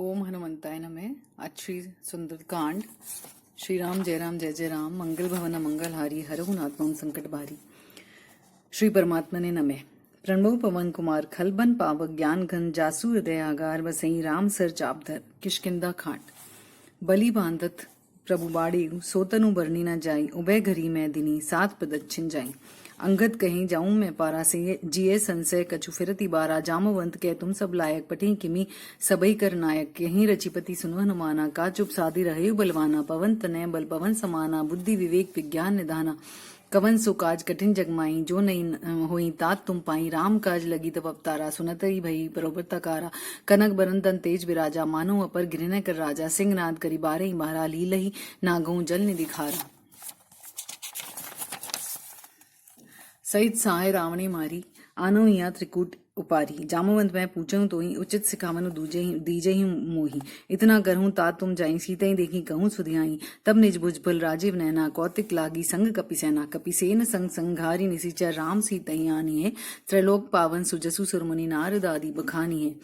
ओम हनुमंताय नमः। आज श्री सुंदरकांड। श्री राम जय जय राम, मंगल भवन मंगलहारी, हरहु नाथ मम संकट भारी। श्री परमात्मा ने नमः। प्रणव पवन कुमार खलबन पावक ज्ञान घन, जासु हृदय आगार, बसई राम सर चापधर। किष्किंधा खाट। बलि बांधत प्रभु बाड़ी, सोतनु बरनी न जाई, उभय घरी में दिनी, सात प्रदक्षिण जाई। अंगद कहीं जाऊं मैं पारा से, जिये संशय कछु फिरती बारा, जामवंत कह तुम सब लायक, पठी किमी सबई कर नायक। यहीं रचिपति सुनो हनुमाना, का चुप साधी रहे बलवाना, पवन तनय बल पवन समाना, बुद्धि विवेक विज्ञान निधाना। कवन सो काज कठिन जगमाई, जो नहीं होई तात तुम पाई, राम काज लगी तब अवतारा, सुनत ही भई परोपरतकारा। कनक बरन तन तेज विराजा, मानो अपर गिरने कर राजा, सिंह नाद करी बारे मारा, लीलही नागऊ जल निधि खारा। सहित सहाय रावणे मारी, आनो हिया त्रिकूट उपारी। जामवंत मैं पूछूं तो ही, उचित सिखावनु दीजे ही मोही। इतना करहूं तात तुम जाई, सीते ही देखी कहूं सुधियाई। तब निज भुजबल राजीव नैना, कौतिक लागी संग कपिसेना। कपिसेन संग संघारी निशिचर, राम सीतई आनी है। त्रैलोक पावन सुजसु सुरमुनि, नारद आदि बखानी है।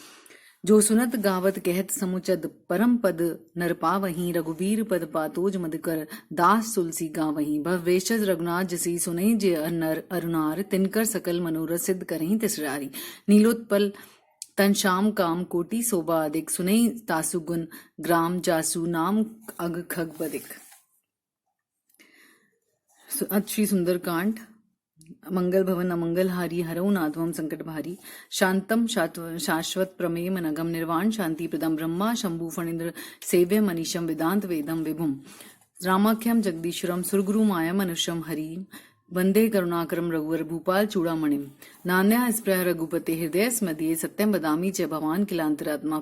जो सुनत गावत कहत समुचद, परम पद नर पावहीं। रघुबीर पद पातोज मधुकर, दास तुलसी गावहीं। भवेशज रघुनाथ जसी, सुनहि जे नर अरुणार, तिनकर सकल मनोरथ सिद्ध करहीं तिसरारी। नीलोत्पल तन श्याम काम, कोटि शोभा अधिक, सुनहि तासु गुण ग्राम, जासु नाम अग खग बदिक। श्री सुंदरकांड। मंगल भवन अमंगलहारी, हरऊ नाथ मम संकट भारी। शांतम शाश्वत प्रमेय नगम, निर्वाण शांति प्रदम, ब्रह्मा शंभु फणीन्द्र सेव्य मनीषम, वेदांत वेदम विभुम। रामाख्यम जगदीश्वरम, सुरगुरु माया मनुष्यम हरि, वंदे करुणाकरम रघुवर भूपाल चूड़ामणिम। नान्या स्प्रह रघुपते, हृदय स्मदीये सत्यम बदामी च, भवान किलांतरात्मा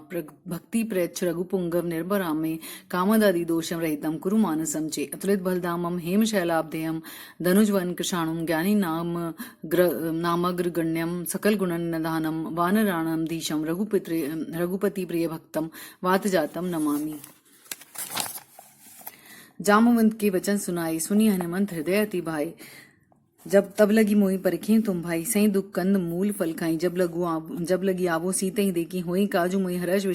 भक्ति प्रयच्छ रघुपुंगव, निर्भरामे कामदादि दोषम रहितम, कुरु मानसम चे। अतुलित बलधामम हेम शैलाब्धेयम, धनुजवन कृषाणुम, ज्ञानी नामग्र गण्यम, सकल गुणन निधानम, वानराणम धीशम, रघुपति प्रिय भक्तम, वात जातम नमामि। जामवंत के वचन सुनाई, सुनी हनुमंत हृदय अति भाई। जब तब लगी मोहि परखें तुम भाई, सही दुख कंद मूल फल खाई। जब लगी आवो सीते ही देखी, होई काजू मोहि हर्ष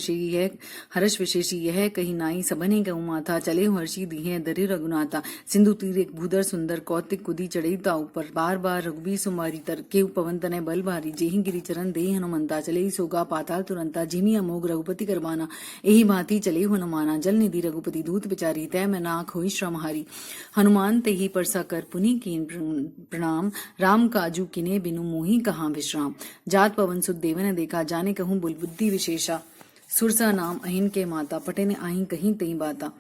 विशेषी यह कही नाई। सबने कहूँ माथा, चले हर्षी दीहे दरि रघुनाथा। सिंधु तीर एक भूधर सुंदर, कौतिक कुदी चढ़ई ता ऊपर। बार बार रघुबीर सुमारी, तर केहु पवन तनय बल भारी। जेहि गिरि चरण देहि हनुमंता, चले ही सोगा पाताल तुरंता। जिमि अमोघ रघुपति करबाना, एहि भांति चले हनुमाना। जल निधि रघुपति दूत विचारी, तय मैं नाक होई श्रम हारी। हनुमान ते ही परसा कर पुनि कीन प्रणाम, राम काजू किने बिनु मोहि कहाँ विश्राम। जात पवन सुत देवन देखा, जाने कहूँ बुद्धि विशेषा। सुरसा नाम अहिन के माता, पटे ने आही कहीं तई बाता।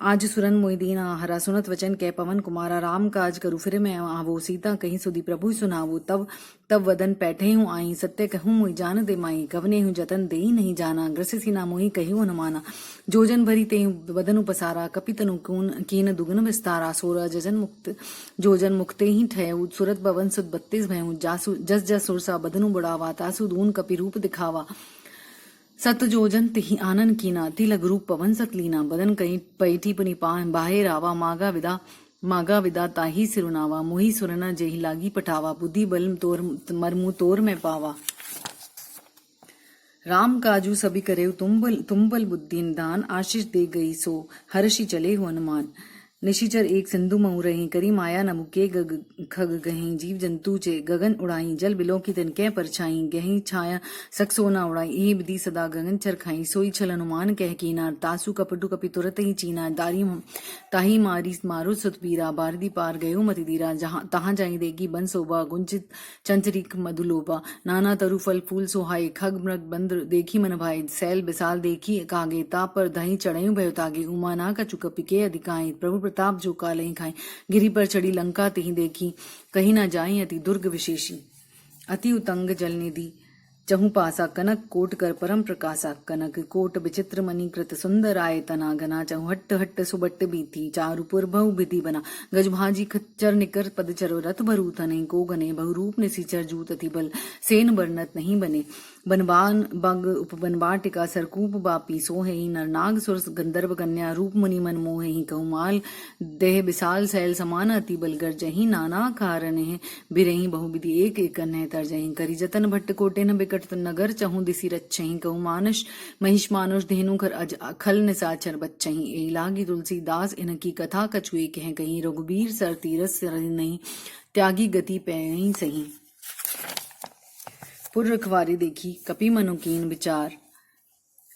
आज सुरन मोहि दीना हरा, सुनत वचन कह पवन कुमारा। राम काज करू फिर मैं आवो, सीता कहीं सुधी प्रभु सुनावो। तब वदन पैठे हूँ आई, सत्य कहूँ मोहि जान दे माई। कवने हूँ जतन देई नहीं जाना, ग्रसिसी ना मोहि कही हनुमाना। जोजन भरी ते वदनु पसारा, कपितनु कीन दुगुन विस्तारा। 16 जोजन मुक्ते ही ठहु, सुरत भवन सुत 32 भयहु। जस जस सुरसा बदनु बढ़ावा, तासु दून कपि रूप दिखावा। सत जोजन तिहि आनन कीना, तिलग रूप पवन सत लीना। बदन कहीं पैठी पुनि बाहे रावा, मागा विदा ताही सिरुनावा। मोहि सुरना जेहि लागी पठावा, बुद्धि बल मरमु तोर में पावा। राम काजू सभी करे तुम बल बुद्धि निधान, आशीष दे गई सो हर्षि चले हो हनुमान। निशिचर एक सिंधु महु रही, करी माया न मुके खग गहीं। जीव जंतु चे गगन उड़ाई, जल बिलो की तिनके परछाई। गहीं छाया सक सोना उड़ाई, एहि विधि सदा गगन चर खाई। सोई छल हनुमान कह कीना, तासु कपटु कपि तुरत ही चीना। ताही मारी मारो सुतपीरा, बारदी पार गयो मति दीरा। तहाँ जाई देगी बन शोभा, गुंजित चंचरिक मधुलोभा। नाना तरु फल फूल सोहाई, खग मृग बंद्र देखी मन भाई। सैल विशाल देखी कागे, ता पर दही चढ़ऊ भयो तागे। उमा ना कछु कपि के अधिकाई, प्रभु प्रताप जो कालहि खाई। गिरि पर चढ़ी लंका तिहि देखी, कहीं न जाई अति दुर्ग विशेषी। अति उतंग जल निधि चहु पासा, कनक कोट कर परम प्रकाशा। कनक कोट विचित्र मणि कृत, सुंदर आय तना घना। चहु हट्ट हट्ट सुबट्ट बीथी, चारुपुर बहु विधि बना। गजभाजी खच्चर निकर पद चरो, रथ भरू थने को गने। बहुरूप निशिचर जूत अति बल, सेन बरनत नहीं बने। बनबान बग उपबनबाटिका सरकूप बापी सोहे ही नरनाग सुर गंधर्व कन्या रूप मुनि मन मोहे ही कहुमाल देह विशाल सैल समान अति बलगर जही नाना कारण है बिरही बहुविधि एक एक कन्या तर जही करी जतन भट्ट कोटे न बिकट नगर चहु दिसी रच्छही कहु मानुष महिष मानुष धेनु कर अज अखल निसाचर बच्चही ए लागी तुलसीदास इनकी कथा कछुए कह कहीं रघुबीर सर तीरस सर नहीं त्यागी गति पैही सही। पुर रखवारी देखी कपि मनुकीन विचार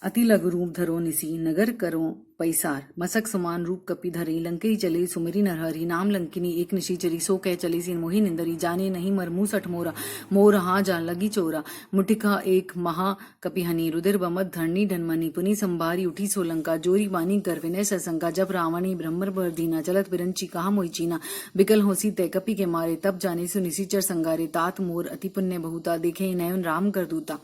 अति लघु रूप धरो निसी नगर करो पैसार मसक समान रूप कपि धरे लंकई चले सुमिरी नरहरी नाम लंकिनी एक निशी चरी सो कह चली सीन मोहि निंदरी जाने नहीं मरमू सठ मोरा मोर हाँ जान लगी चोरा मुटिका एक महा कपि हनी रुदिर बमत धरणी ढनमनी पुनि संभारी उठी सोलंका जोरी बानी कर विनय ससंका जब रावणी ब्रह्मर बरदीना चलत बिरंची कहा मोई चीना बिकल होसी तय कपि के मारे तब जाने सु निसीचर संगारे तात मोर अति पुण्य बहुता देखे नयन राम कर दूता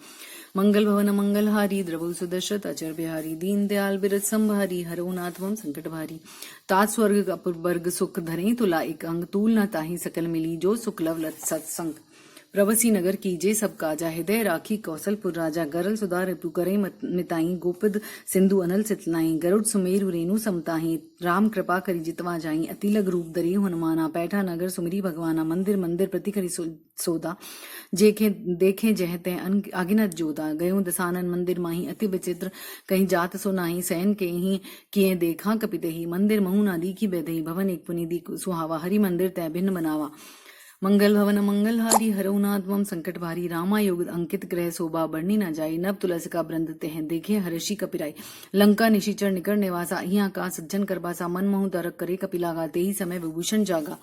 मंगल भवन मंगलहारी द्रवौ सुदर्शत अचर बिहारी दीन दयाल बिरत संभारी हरो नाथवम संकट भारी तात स्वर्ग अपुर्वर्ग सुख धरे तुला एक अंग तूल न ताहि सकल मिली जो सुख लव लत सत्संग प्रवसी नगर कीजे सब काजा हृदय राखी कौशलपुर राजा गरल सुधार रिपु करे मिताई गोपद सिंधु अनल सितलाई गरुड़ सुमेरु रेणु समताही राम कृपा करी जितवा जाई अतिलग रूप दरी हनुमाना पैठा नगर सुमिरी भगवाना मंदिर मंदिर प्रति करी सोदा जेखे देखे जहते अगिनत जोदा गयो दसानन मंदिर माही अति विचित्र कहीं जात सो नाही सैन के ही किए देखा कपिते ही मंदिर महु नादी की बेदही भवन एक पुनिदी सुहावा हरि मंदिर तय भिन्न बनावा मंगल भवन मंगलहारी हरौनाथवम संकट भारी रामा योग अंकित ग्रह शोभा बढ़नी न जाई नव तुलस का ब्रंदते हैं देखे हर्षि कपिराई लंका निशिचर निकर निवासा अहिया का सज्जन करबासा मन महु तरक करे कपिलागा ते ही समय विभूषण जागा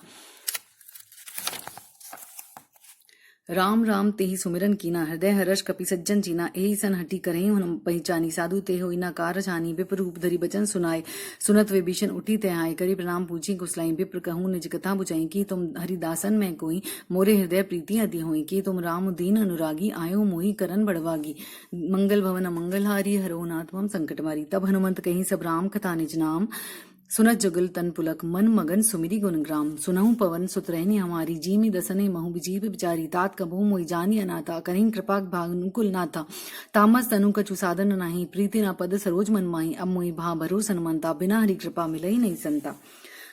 राम राम तेहि सुमिरन कीना हृदय हर्ष कपि सज्जन चीना एहि सन हटी करहि हुन पहचानी साधु ते होई ना कार जानी विप्र रूप धरि बचन सुनाए सुनत विभीषण उठी ते आए करी प्रणाम पूछी कुशलाई विप्र कहूँ निज कथा बुझाई कि तुम हरिदासन में कोई मोरे हृदय प्रीति अति होई कि तुम राम दीन अनुरागी आयो मोहि करन बड़वागी मंगल भवन मंगलहारी हरो नाथवम संकट मारी तब हनुमंत कहीं सब राम कथा निज नाम सुनत जुगल तन पुलक मन मगन सुमिरी गुणग्राम सुनहु पवन सुतरहनी हमारी जीमी दसने महु जीव बिचारी तात कबहु मोई जानी अनाथा कहीं कृपा भानुकुल नाथा तामस तनु कछु साधन नाही प्रीति ना पद सरोज मन माही अब मोई भा भरोसन मनता बिना हरि कृपा मिलई नहीं संता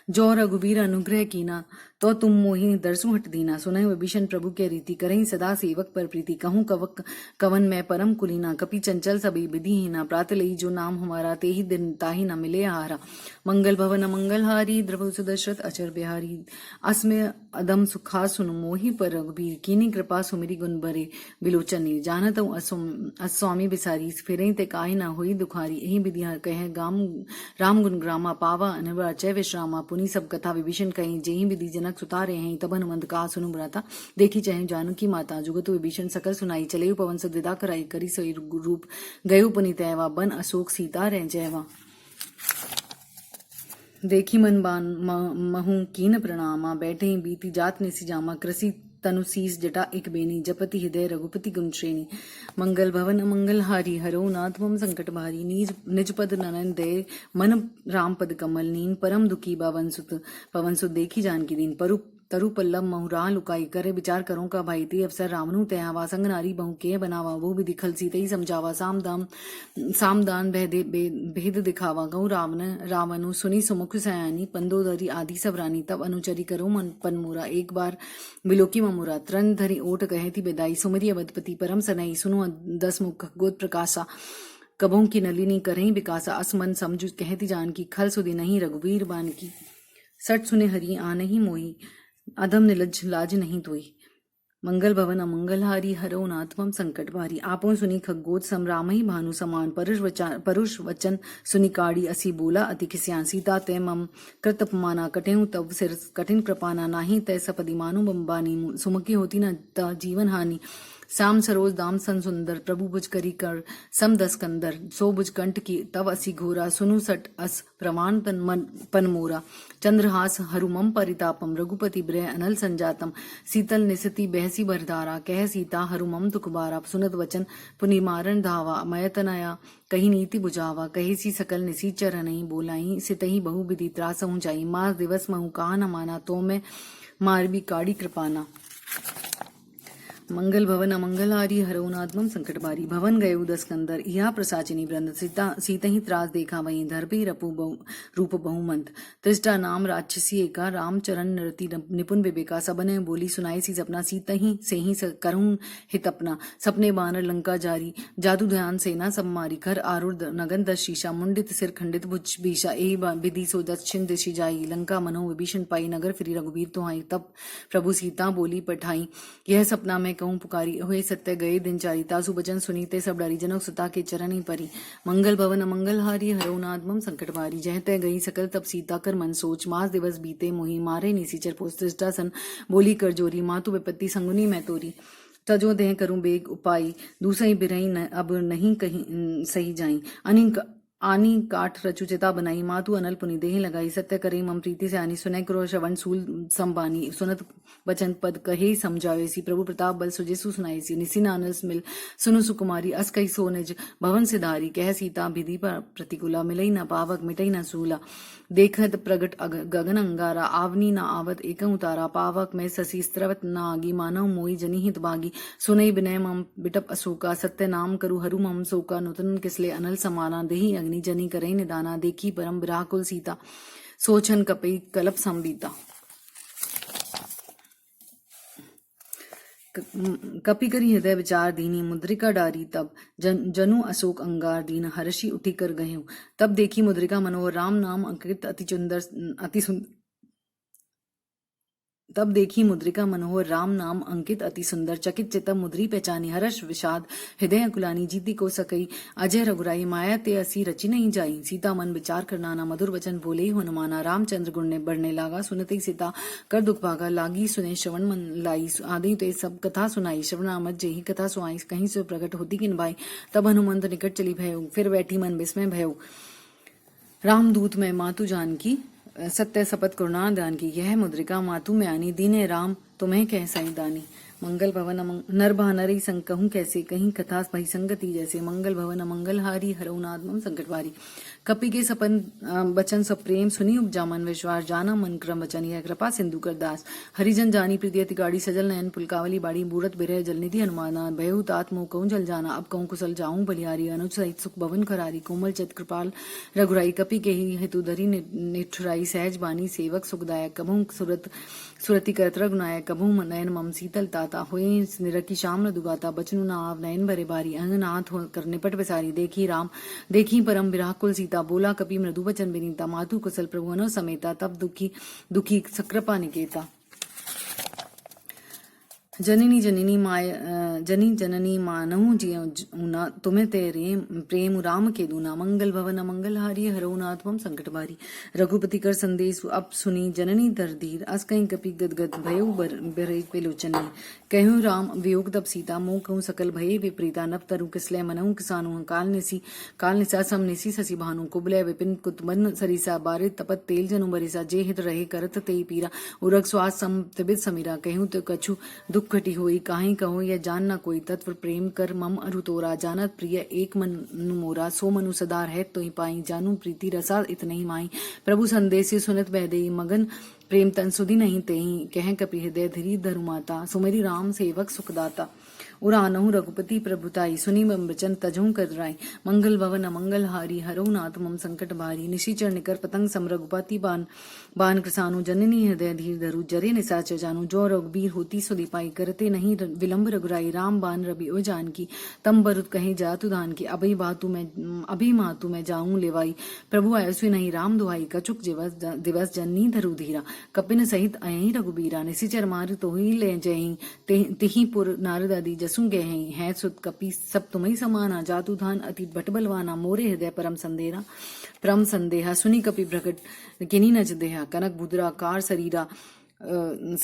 जो रघुबीर अनुग्रह कीना तो तुम मोहि दरसु हट दीना सुनहि विभीषण प्रभु के रीति करहि सदा सेवक पर प्रीति कहूँ कवक कवन मैं परम कुलीना कपि चंचल सबी विधि हीना प्रात लई जो नाम हमारा ते ही दिन ताहि न मिले आहारा मंगल भवन मंगलहारी द्रवौ सुदर्शत अचर बिहारी अस्मय अदम सुखा सुन मोहि पर रघुबीर कीनी कृपा सुमिरी गुण बरे बिलोचनी जानत अस्वामी बिसारी फिरहि ते काहि न होई दुखारी एहि विधिया कह गाम राम गुण ग्रामा पावा अनवर अचय विश्रामा पुनि सब कथा विभीषण कहीं जेहि विधि जनक सुतारे हैं तब हनुमंत कहा सुनु बुराता देखी चाहे जानकी माता जुगत विभीषण सकल सुनाई चले पवन सद विदा कराई करी सोई रूप गयो पुनित ऐवा बन अशोक सीता रह जयवा देखी मन बान महु कीन प्रणामा बैठे बीती जात निसी जामा कृषि तनुशीस जटा एक बेनी जपति हृदय रघुपति गुण श्रेणी मंगल भवन मंगलहारी हरो नाथवम संकट भारी निज पद ननन दे मन राम पद कमल नीन परम दुखी पवन सुत देखी जानकी दीन परु तरु पल्लव महुरा लुकाई करे विचार करो का भाई ते अवसर रावणु तयावा संग नारी बहु के बनावा वो भी दिखल सीते ही समझावा सामदान भेद दिखावा गौ रावणु सुनी सुमुख सयानी पंदोदरी आदि सब रानी तब अनुचरी करो मन पनमुरा एक बार बिलोकी ममुरा त्रन धरी ओट कहे थी बेदाई सुमरी अवधपति परम सनई सुनो 10 मुख गोद प्रकाशा कबों की नलिनी करहीं विकासा असमन समझु कहती जान की खल सुधी नहीं रघुवीर बान की सट सुने हरि आ नहीं मोही अधम निलज लाज नहीं तोई मंगल भवन अमंगलहारी हरो नाथवम संकट भारी आपो सुनी खगोद समराम ही भानु समान परुष वचन सुनी काड़ी असी बोला अति खिस्यान सीता ते मम कृत अपमाना कटेहु तब सिर कठिन कृपाना नाही तय सपदि मानु बम्बानी सुमकी होती न जीवन हानि श्याम सरोज दाम सन सुंदर प्रभु भुज करी कर सम 10 कंदर सो भुज कंठ की तव असी घोरा सुनु सट अस प्रमाण तन मन पन मोरा चंद्रहास हरुमम परितापम रघुपति ब्रह अनल संजातम शीतल निसति बहसी बरधारा कह सीता हरुमम दुखबारा सुनत वचन पुनि मारण धावा मयतनया कही नीति बुझावा कही सी सकल निसी चरनई बोलाई सितही बहु विधि त्रास जाई मास दिवस महु कहा न माना तो मैं मारबी काड़ी कृपाना मंगल भवन अमंगलहारी हरौनात्मम संकटबारी भवन गये दस्कंदर इहा प्रसाचिनी वृंद सीता ही त्रास देखा वहीं धरपी रूप बहुमंत त्रिष्टा नाम राक्षसी एका रामचरण नृति निपुण विवेका सबने बोली सुनाई सी सपना सीता ही से ही करहूं हित अपना सपने बानर लंका जारी जादू ध्यान सेना सब मारी कर आरूढ़ नगन दस शीशा मुंडित सिर खंडित भुज भीषा एही विधि सो दक्षिण दिशि जाई लंका मनो विभीषण पाई नगर फिरी रघुबीर तो आई तब प्रभु सीता बोली पठाई यह सपना में कहूं पुकारी हुए सत्य गए दिन चारी तासु बचन सुनीते सब डरी जनक सुता के चरणी परी मंगल भवन अमंगलहारी हरौनात्मम संकटभारी जहते गई सकल तब सीता कर मन सोच मास दिवस बीते मोही मारे निसीचर पोस्टा सन बोली कर जोरी मातु विपत्ति संगुनी मैं तोरी तजो देह करूं बेग उपाई दूसरी बिरही अब नहीं कहीं सही जाई आनी काठ रचुचिता बनाई मातु अनल पुनि देह लगाई सत्य करे मम प्रीति से आनी सुनय क्रो श्रवण सूल संबानी सुनत बचन पद कहे समझावे सी प्रभु प्रताप बल सुजेसु सुनाई सी निसी नानस मिल सुनु सुकुमारी अस कही सो निज भवन सिधारी कह सीता विधि पर प्रतिकूला मिलई न पावक मिटई न सूला देखत प्रगट गगन अंगारा आवनी न आवत एक उतारा पावक में ससी स्त्रवत न आगी मानव मोई जनी हित बागी सुनई बिनय मम बिटप अशोका सत्य नाम करु हरु मम सोका नूतन किसले अनल समाना देही अग्नि जनी करे निदाना देखी परम विराकुल सीता सोचन कपई कलप संबीता कपि करी हृदय विचार दीनी मुद्रिका डारी तब जनु अशोक अंगार दीन हर्षि उठी कर गये तब देखी मुद्रिका मनोहर राम नाम अंकित अति सुंदर तब देखी मुद्रिका मनोहर राम नाम अंकित अति सुंदर चकित चित्त मुद्री पहचानी हर्ष विषाद हृदय अकुलानी जीती को सकई अजय रघुराई माया ते असी रची नहीं जाई सीता मन विचार करना ना मधुर वचन बोले ही हनुमाना रामचंद्र गुण ने बढ़ने लागा सुनते सीता कर दुख भागा लागी सुने श्रवण मन लाई आदि ते सब कथा सुनाई श्रवणामत जेही कथा सुनाई कहीं से प्रकट होती किन भाई तब हनुमंत निकट चली भयऊ फिर बैठी मन विस्मय भयऊ रामदूत में मातु जानकी सत्य सपत करुणा दान की यह मुद्रिका मातु में आनी दीने राम तुम्हें कह सही दानी मंगल भवन नर भानरी संग कहूं कैसे कहीं कथा भई संगति जैसे मंगल भवन अमंगलहारी हरौनात्मम संकटवारी कपि के सपन बचन सब प्रेम सुनी उपजा मन विश्वास जाना मन क्रम वचन यह कृपा सिंधु कर दास हरिजन जानी प्रीति अति गाड़ी सजल नयन पुलकावली बाड़ी बूरत बिरह जलनिधि हनुमाना भयहु तात मोह कहूं जल जाना अब कहूं कुशल जाऊं बलिहारी अनुज सहित सुख भवन खरारी कोमल चित कृपाल रघुराई कपि के ही हेतु धरी निठुराई सहज बानी सेवक सुखदायक कभू सुरति करत रघुनायक कभू नयन मम शीतल ताता हुए निरखी श्याम दुगाता बचनु ना आव नयन भरे बारी अंगनाथ हो कर निपट विसारी देखी राम देखी परम विराकुल सीता बोला कपि मृदु वचन विनीता मातु कुशल प्रभु अनो समेता तब दुखी सकृपा निकेता जननी जननी माय जननी मानहु जियऊना तुम्हें तेरे प्रेम राम के दूना मंगल भवन अमंगलहारी हरौनात्मम संकटभारी रघुपति कर संदेश अब सुनी जननी दरधीर अस कहीं कपि गदगद भयो बरे पेलोचनी कहूँ राम वियोग तब सीता मोह कहूँ सकल भये विपरीता नव तरु किसले मनहु किसानु काल निसा सम निसी ससी भानु कुबले विपिन कुतमन सरिसा बारित तपत तेल जनु बरिसा जे हित रहे करत ते पीरा उरग स्वास सम तिबित समीरा कहूँ तो कछु दुख घटी होई काहीं कहो यह जानना कोई तत्व प्रेम कर मम अरु तोरा जानत प्रिय एक मनु मोरा सो मनु सदार है तो ही पाई जानू प्रीति रसा इतने ही माई प्रभु संदेश सुनत बह दे मगन प्रेम तन सुधी नहीं तेही कह कपि हृदय धीरी धरु माता सुमेरी राम सेवक सुखदाता उड़ानहु रघुपति प्रभुताई सुनी मम वचन तजहु कदराई मंगल भवन अमंगल हारी हरौनाथ मम संकट भारी निशिचर निकर पतंग सम रघुपति बान कृसानु जननी हृदय धीर धरु जरे निसाचर जानू जो रघुबीर होती सो दीपाई करते नहीं विलंब रघुराई राम बान रवि ओ जान की तम बरुत कहे जातु दान की अभी मातु मैं जाऊं लेवाई प्रभु आयसु नहीं राम दुहाई कचुक दिवस जननी धरु धीरा कपिन सहित अयही रघुबीरा निशिचर मार तो ही ले जयही तिही पुर नारद आदि जसु गए हैं सुत कपि सब तुम्हें समाना जातु धान अति बट बलवाना मोरे हृदय परम संदेहा सुनी कपि प्रकट किनी नच देहा कनक बुद्रा कार शरीरा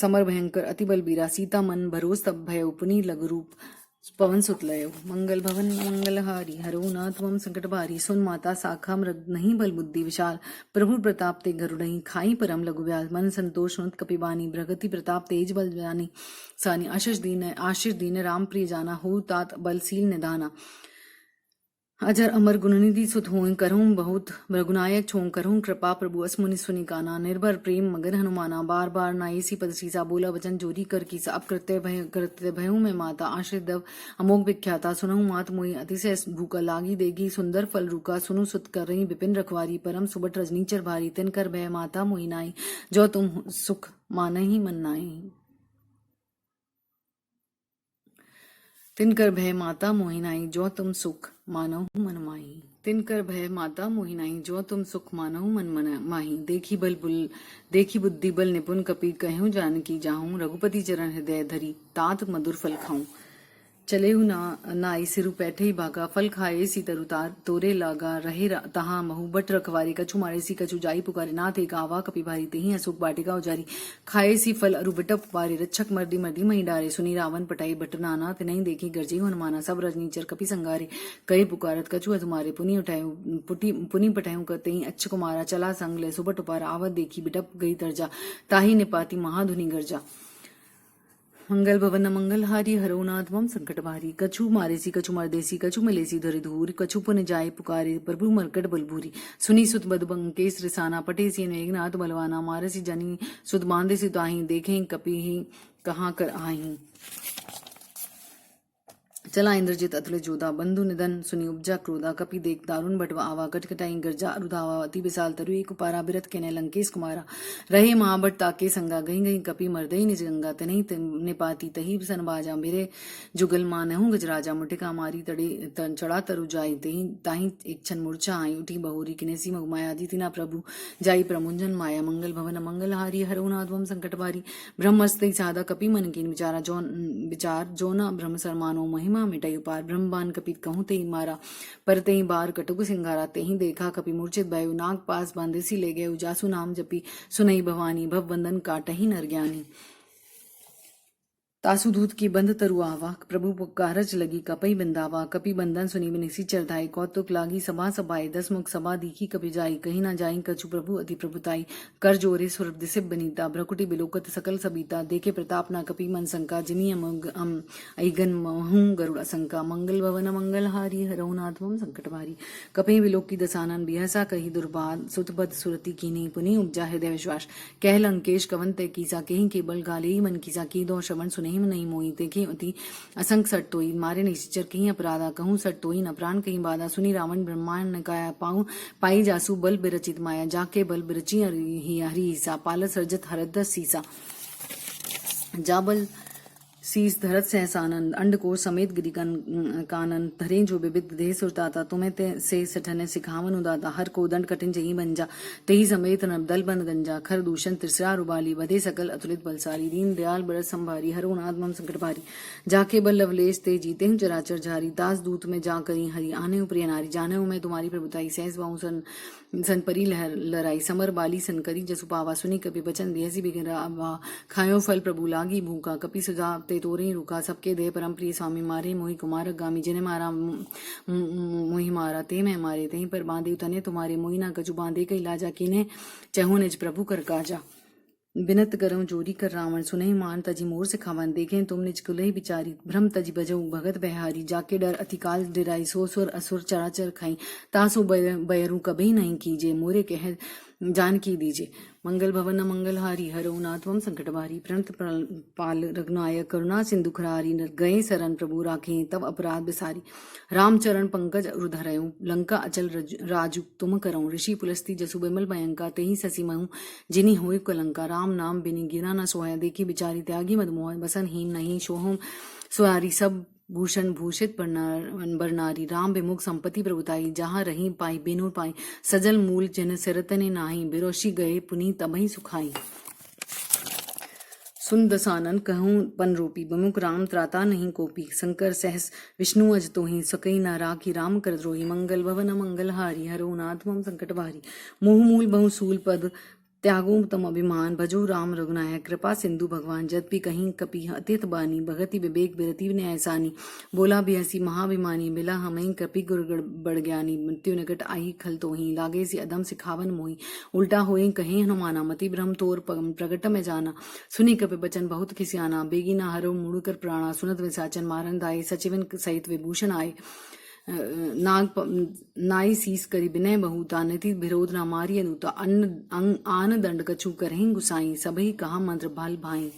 समर भयंकर अति बलबीरा सीता मन भरोस तब भय उपनी लघु रूप पवन सुतलय मंगल भवन मंगलहारी हरौनाथ मम संकट भारी सुन माता शाखा मृग नहीं बल बुद्धि विशाल प्रभु प्रताप ते गरुड़हि खाई परम लघु व्याल मन संतोष सुनत कपिबानी प्रगति प्रताप तेज बल जानी सानी आशीष दीन राम प्रिय जाना हो तात बलशील निधाना अजर अमर गुणनिधि सुत हों करहूँ बहुत रघुनायक छों करहूँ कृपा प्रभु असमुनि सुनि काना निर्भर प्रेम मगन हनुमाना बार बार नायसी पद सीसा बोला वचन जोरी कर कीसा अब करते भयऊ में माता आश्रित दव अमोघ विख्याता सुनहु मात मोहि अतिशय भूखा लागी देगी सुंदर फल रूका सुनु सुत कर रही विपिन रखवारी परम सुबट रजनीचर भारी तिन कर भय माता मोहि नाई जो तुम सुख मानहि मन नाई तिनकर भय माता मोहिनाई जो तुम सुख मानहु मन माही तिनकर भय माता मोहिनाई जो तुम सुख मानहु मन माही देखी बुद्धि बल निपुण कपि कहूँ जानकी जाहूँ रघुपति चरण हृदय धरी तात मधुर फल खाऊं चले हु नाई सिरु पैठे ही भागा फल खाए सी तार तोरे लागा रहे तहा महु बट रखवारी कछु मारे सी कछु जाई पुकारे नाथ एक आवा कपि भारी तेही असुख बाटिका उजारी खाए सी फल अरु बिटप पारे रक्षक मर्दी मर्दी मही डारे सुनी रावण पटाई बट नाना तिनही देखी गर्जी हनुमाना सब रजनीचर कपि संगारे कई पुकारत कछु हतुमारे पुनि उठायु पुनि पटायु करते ही अच्छ कुमारा चला संग ले सुबट उपारा आवत देखी बिटप गई तरजा ताही निपाती महाधुनि गर्जा मंगल भवन मंगल हारी हरोनाथ मम संकट भारी कछु मारेसी कछु मरदेसी कछु मिलेसी धरि धूर कछु पुन जाय पुकारे प्रभु मरकट बलभूरी सुनी सुत बद बंकेश रिसाना पटेसी मेघनाथ बलवाना मारसी जनी सुत बांधे ताही देखें कपि ही कहाँ कर आही चला इंद्रजित अतुल जोधा बंधु निधन सुनी उपजा क्रोधा कपि देख दारुण बटवा आवा कटकटाई गर्जा अरुधावा अति विशाल तरु एक पारा बिरत के लंकेश कुमारा रहे महाबट ताके संगा गई गई कपि मर्दई निज गंगा तनही निपाती तही सन बाजा मेरे जुगल मानहु गजराजा मुटिका मारी तड़े चढ़ा तरु जाई तेही ताही एक क्षण मूर्छा आई उठी बहुरी किनेसी मगमाया दितिना प्रभु जाई प्रमुंजन माया मंगल भवन मंगल हारी हरुनाथवम संकट भारी ब्रह्मस्ते साधा कपि मन की विचार जो न ब्रह्म सरमानो महिमा मिटाई उपार ब्रह्मबान कपित कहूँ ते मारा पर ते बार कटुक सिंगारा ते ही देखा कपि मूर्छित भयो नाग पास बांधेसी ले गए जासु नाम जपी सुनई भवानी भव बंधन काटही नर ज्ञानी तासु दूत की बंध तरु आवा प्रभु पुकारज लगी कपई बंदावा कपि बंधन सुनी निसी चरधाई कौतुक लागी सभा सभाई 10 मुख सभा दीखी कपि जाई कहीं ना जाई कछु प्रभु अति प्रभुताई कर जोरे सुर दिसिब बनीता भ्रकुटी बिलोकत सकल सबीता देखे प्रताप ना कपि मन संका जिमी अगन महू गरुड़ असंका मंगल भवन मंगल हारी हरहुनाथवम संकट भारी कपि विलोक की दसानन बिहसा कही दुर्बाद सुतबद सुरति कीनी पुनि उपजा हृदय विश्वास कह लंकेश कवन ते कीसा कहीं केबल गाले ही मन कीसा की दो श्रवण सुने नहीं मोई देखे अति असंग सट तोई मारे निश्चर कहीं अपराधा कहूँ सट तोई न प्राण कहीं बाधा सुनी रावण ब्रह्मांड ने काया पाऊ पाई जासु बल बिरचित माया जाके बल बिरची हरी ईसा पाल सर्जत हरद सीसा जाबल शीस धरत सहसानंद अंड को समेत गिरी कानन धरे जो विविध देह सुरताता तुम्हें ते से सठने सिखावन उदाता हर को दंड कठिन जही बंजा तेही समेत नर दल बंद गंजा खर दूषण त्रिसरा रुबाली बधे सकल अतुलित बलसारी दीन दयाल बरस संभारी हरुनाथ मम संकट भारी जाके बल लवलेश ते जीते हूँ चराचर झारी दास दूत में जा करी हरि आने प्रिय नारी जाने हूँ मैं तुम्हारी प्रभुताई सहस बाहू सन परी लहराई समर बाली सन करी जसु पावा सुनी कपि बचन बिहसी बिगरा खायो फल प्रभु लागी भूखा कपि सुझाव ते तोरे रुका सबके देह परम प्रिय स्वामी मारे मोहि कुमार गामी जिने मारा मोहि मारा ते मैं मारे तेही पर बांधे तने तुम्हारे मोहि ना कछु बांधे कई लाजा कीने चहु निज प्रभु कर काजा बिनत करऊं जोरी कर रावण सुनहि मान तजी मोर से खावन देखें तुम निज कुलहि बिचारी भ्रम तजी बजऊ भगत बहारी जाके डर अतिकाल डिराई सो सुर असुर चराचर खाई तासो बयरू कभी नहीं कीजे मोरे कह जान की दीजे मंगल भवन मंगल हारी हरहुनाथवम संकट भारी प्रणत पाल रघुनायक करुणा सिंधु खरारी गए शरण प्रभु राखे तब अपराध बिसारी रामचरण पंकज उधरऊ लंका अचल राजु तुम करऊं ऋषि पुलस्ती जसु बिमल भयंका तेही ससी महू जिनी होय कलंका राम नाम बिनी गिरा न सोया देखी बिचारी त्यागी मदमोह बसन हीन नहीं सोहम सुहारी सब भूषण भूषित बरनारी राम विमुख संपत्ति प्रभुताई जहाँ रही पाई बेनूर पाई सजल मूल जन सिरतने नाही बिरोशी गए पुनी तबही सुखाई सुन दसानन कहूँ पन रूपी बमुख राम त्राता नहीं कोपी शंकर सहस विष्णु अज तोहि सकई न राखी राम कर द्रोही मंगल भवन मंगल हारी हरहुनाथ मम संकट भारी मोह मूल बहु सूल पद त्यागो तम अभिमान भजो राम रघुनायक कृपा सिंधु भगवान जद भी कहीं कपि अतित बानी भगति विवेक विरति न्यायसानी बोला भी हसी महाभिमानी मिला हमें कपि गुरगड़ बड़ ज्ञानी मृत्यु निकट आई खल तो ही लागे सी अदम सिखावन मोही उल्टा होई कहीं हनुमाना मति भ्रम तोर प्रगट में जाना सुनी कपि बचन बहुत खिसियाना बेगी ना हरो मुड़ कर प्राणा सुनत विसाचन मारन दाये सचिवन सहित विभूषण आए नाई सीस करी बिनय बहु तानति विरोध न मारी अनुता आन दंड कछु करहीं गुसाई सबही कहा मंत्र भाल भाई।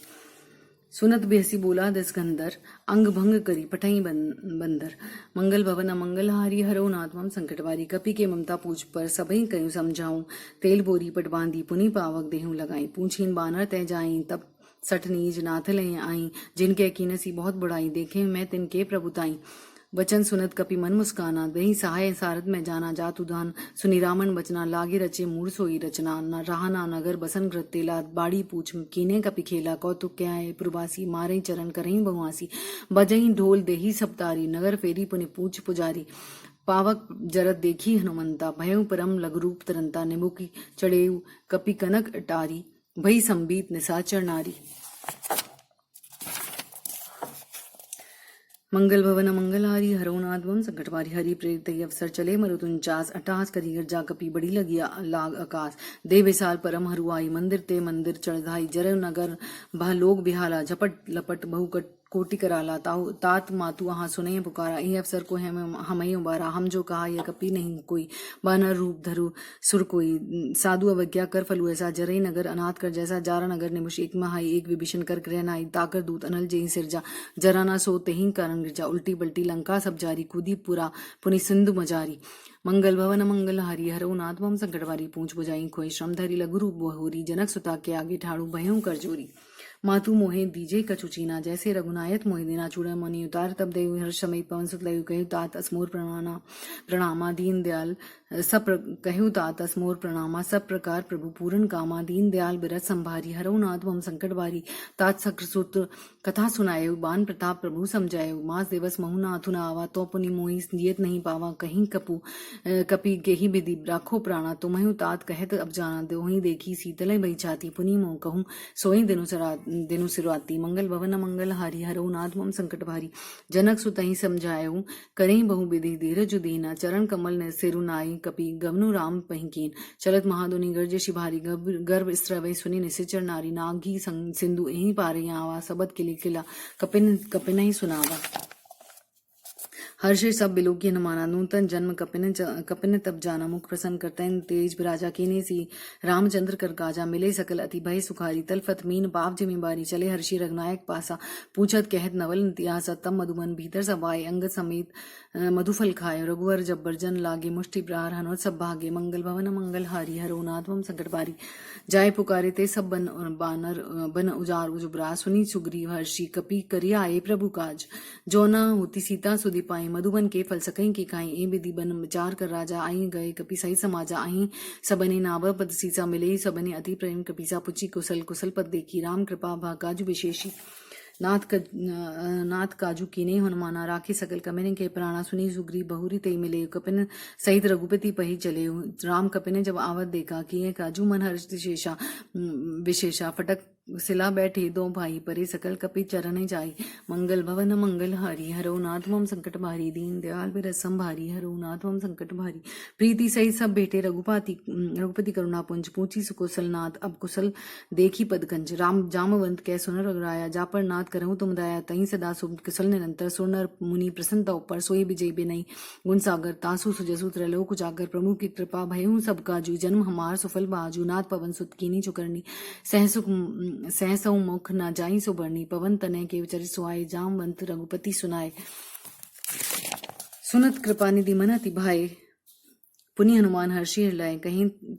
सुनत बेहसी बोला दस गंधर अंग भंग करी पठई बंदर। मंगल भवन अमंगल हारी हरो नाथमम संकटवारी। कपि के ममता पूछ पर सबही कयूं समझाऊं तेल बोरी पट बांधी पुनि पावक देहूं लगाई। पूछीन बानर तय जाई तब सठ नीज नाथ ले आई। जिनके कीनसी बहुत बुढ़ाई देखे मैं तिनके प्रभुताई। वचन सुनत कपि मन मुस्काना वही सहाय सारद में जाना जात उदान। सुनी रामन बचना लागे रचे मूड सोई रचना। न रहाना नगर बसन ग्रत तेला बाड़ी पूछ कीने कपि खेला। कौतुक क्या है प्रवासी मारे चरण करहीं बहुआसी। बजही ढोल देही सप्तारी नगर फेरी पुनि पूछ पुजारी। पावक जरत देखी हनुमंता भयउ परम लघुरूप तरंता। निमुखी चढ़ेऊ कपि कनक अटारी भई संबीत निसाचर नारी। मंगल भवन मंगलहारी हरोनाथवम संकटवारी। हरि प्रेरित अवसर चले मरुतुंचास। अटास करी गिरजा कपी बड़ी लगी लाग आकाश। दे विशाल परम हरुआई मंदिर ते मंदिर चढ़ाई। जर नगर भा लोग बिहाला झपट लपट बहु कोटि कराला। तात मातु आहा सुने पुकारा। यह अवसर को हमई उबारा। हम जो कहा यह कपी नहीं कोई। बानर रूप धरु सुर कोई। साधु अवज्ञा कर फलु ऐसा। जरई नगर अनाथ कर जैसा। जारा नगर निमुष एक महाई एक विभीषण कर ग्रहनाई। ताकर दूत अनल जई सिरजा। जराना सो तेहि कारण गिरजा। उल्टी बल्टी लंका सब जारी। कूदी पुरा पुनि सिंधु मजारी। मंगल भवन मंगल हरि हरो नाथवम संकटवारी। पूछ बुझाई खोई श्रम धरी लघु रूप बहुरी। जनक सुता के आगे ठाड़ू भयों कर जोरी। मातु मोहे दीजे कचुचीना जैसे रघुनायक मोहि देना। चूड़ा मणि उतार तब देव हर्ष समेत पवन सुत लयु। कहु तात असमोर प्रणामा दीन दयाल सब कहु तात असमोर प्रणामा सब प्रकार प्रभु पूर्ण कामा। दीन दयाल बिरत संभारी हरो नाथवम संकटवारी। तात सक्र सुत कथा सुनायु बान प्रताप प्रभु समझायु। मास दिवस महु नाथु न आवा तो पुनि मोहि नियत नहीं पावा। कहीं कपि गेहि विधि राखो प्राणा। तुम्हें तात कहत अब जाना। दोहि देखी शीतल भई छाती। पुनि मोह कहूँ सोई दिनु सिरुआती। मंगल भवन मंगल हारी हरो नाथमम संकट भारी। जनक सुतहि समझायु करें बहु विधि धीरज दीना। चरण कमल ने सिरु नाई कपि गवनु राम पहिकीन। चलत महादुनि गर्ज शिभारी गर्भ स्त्रवै सुनि निशिचर नारी। नागी सिंधु एहि पारे आवा सबद किली किला कपिन ही सुनावा। हर्षे सब बिलो की हनुमाना। नूतन जन्म कपिन तब जाना। मुख प्रसन्न करते तेज विराजा कीने सी। रामचंद्र कर काजा मिले सकल अति भय सुखारी। तलफत मीन पाप जिम्मेवारी। चले हर्षि रघुनायक पासा। पूछत कहत नवल इतिहास। तब मधुबन भीतर सबाए अंग समेत मधुफल खाए। रघुवर जब्बर जन लागे मुष्टि प्रहार हनोत सब भागे। मंगल भवन मंगल हारी हरो नाथवम संकट भारी। जाय पुकारे ते सब बानर बन उजार उजुबरा। सुनी सुग्रीव हर्षि कपि करिया आए प्रभु काज। जो न होती सीता सुधि पाई। मधुबन के फल सकई की खाई। ए विधि बन विचार कर राजा। आई गए कपि सही समाजा। आई सबने नाव पद सीसा मिले। सबने अति प्रेम कपीसा। पुछि कुशल कुशल पद देखी। राम कृपा भा काजु विशेषी। नाथ काजू कीने हनुमाना। राखी सकल कपिन के प्राणा। सुनी सुग्रीव बहुरी ते मिले। कपिन सहित रघुपति पही चले। राम कपिन जब आवत देखा किए काजू मन हर्ष विशेषा। फटक सिला बैठे दो भाई परे सकल कपि चरण जाई। मंगल भवन मंगल हारी हरो नाथमम संकट भारी। दीन दयाल बिरत संभारी हरो नाथमम संकट भारी। प्रीति सहित सब बेटे रघुपति करुणा पुंज। पूछी सुकुशल नाथ अब कुशल देखी पदकंज। राम जामवंत कै सुन रघुराया। जापर नाथ करहु तुम दया। तही सदा सुख कुशल निरंतर। सुनर मुनि प्रसन्नता ऊपर। सोई विजय बिनई गुण सागर। तासु सुजसु त्रैलोक उजागर। प्रभु की कृपा भयउ सब काजू। जन्म हमार सुफल बाजू। नाथ पवन सुत कीनी चुकरनी। सहसौ मुख न जाई सुबरनी। पवन तनय के चरित सुहाए। जामवंत रघुपति सुनाए। सुनत कृपा निधि मन अति भाए। पुनि हनुमान हर्षि हृदय।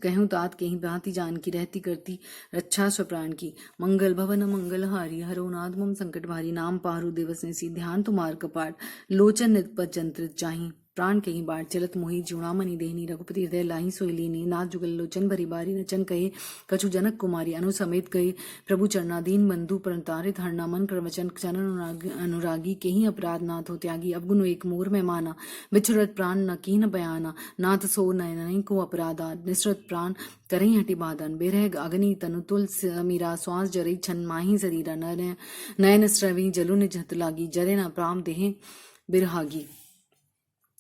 कहूँ तात कहीं भांति जान की। रहती करती रक्षा स्वप्राण की। मंगल भवन मंगल हारी हरो नाथमम संकट भारी। नाम पारु दिवस ने सी ध्यान तुम्हार कपाट। लोचन नितपत जंत्रित चाही। प्राण कहीं बाढ़ चलत मोहि जुड़ामणि देहनी। रघुपति हृदय लाही सोई लीनी। नाथ जुगल लोचन भरी बारी। नचन कहे कछु जनक कुमारी। अनुसमेत कहे प्रभु चरना। दीन बंधु परंतारित हरना। मन क्रमचन चरण अनुरागी। केहि अपराध नाथ हो त्यागी। अवगुण एक मोर में माना। बिछुरत प्राण न कीन बयाना। नाथ सो नयन को अपराधा। निसृत प्राण करही हटि बादन। बिरह अग्नि तनु तुल समीरा। श्वास जरई छन माही शरीरा। नयन स्रवी जलु निज हत लागी। जरे न प्राम देह बिरहागी।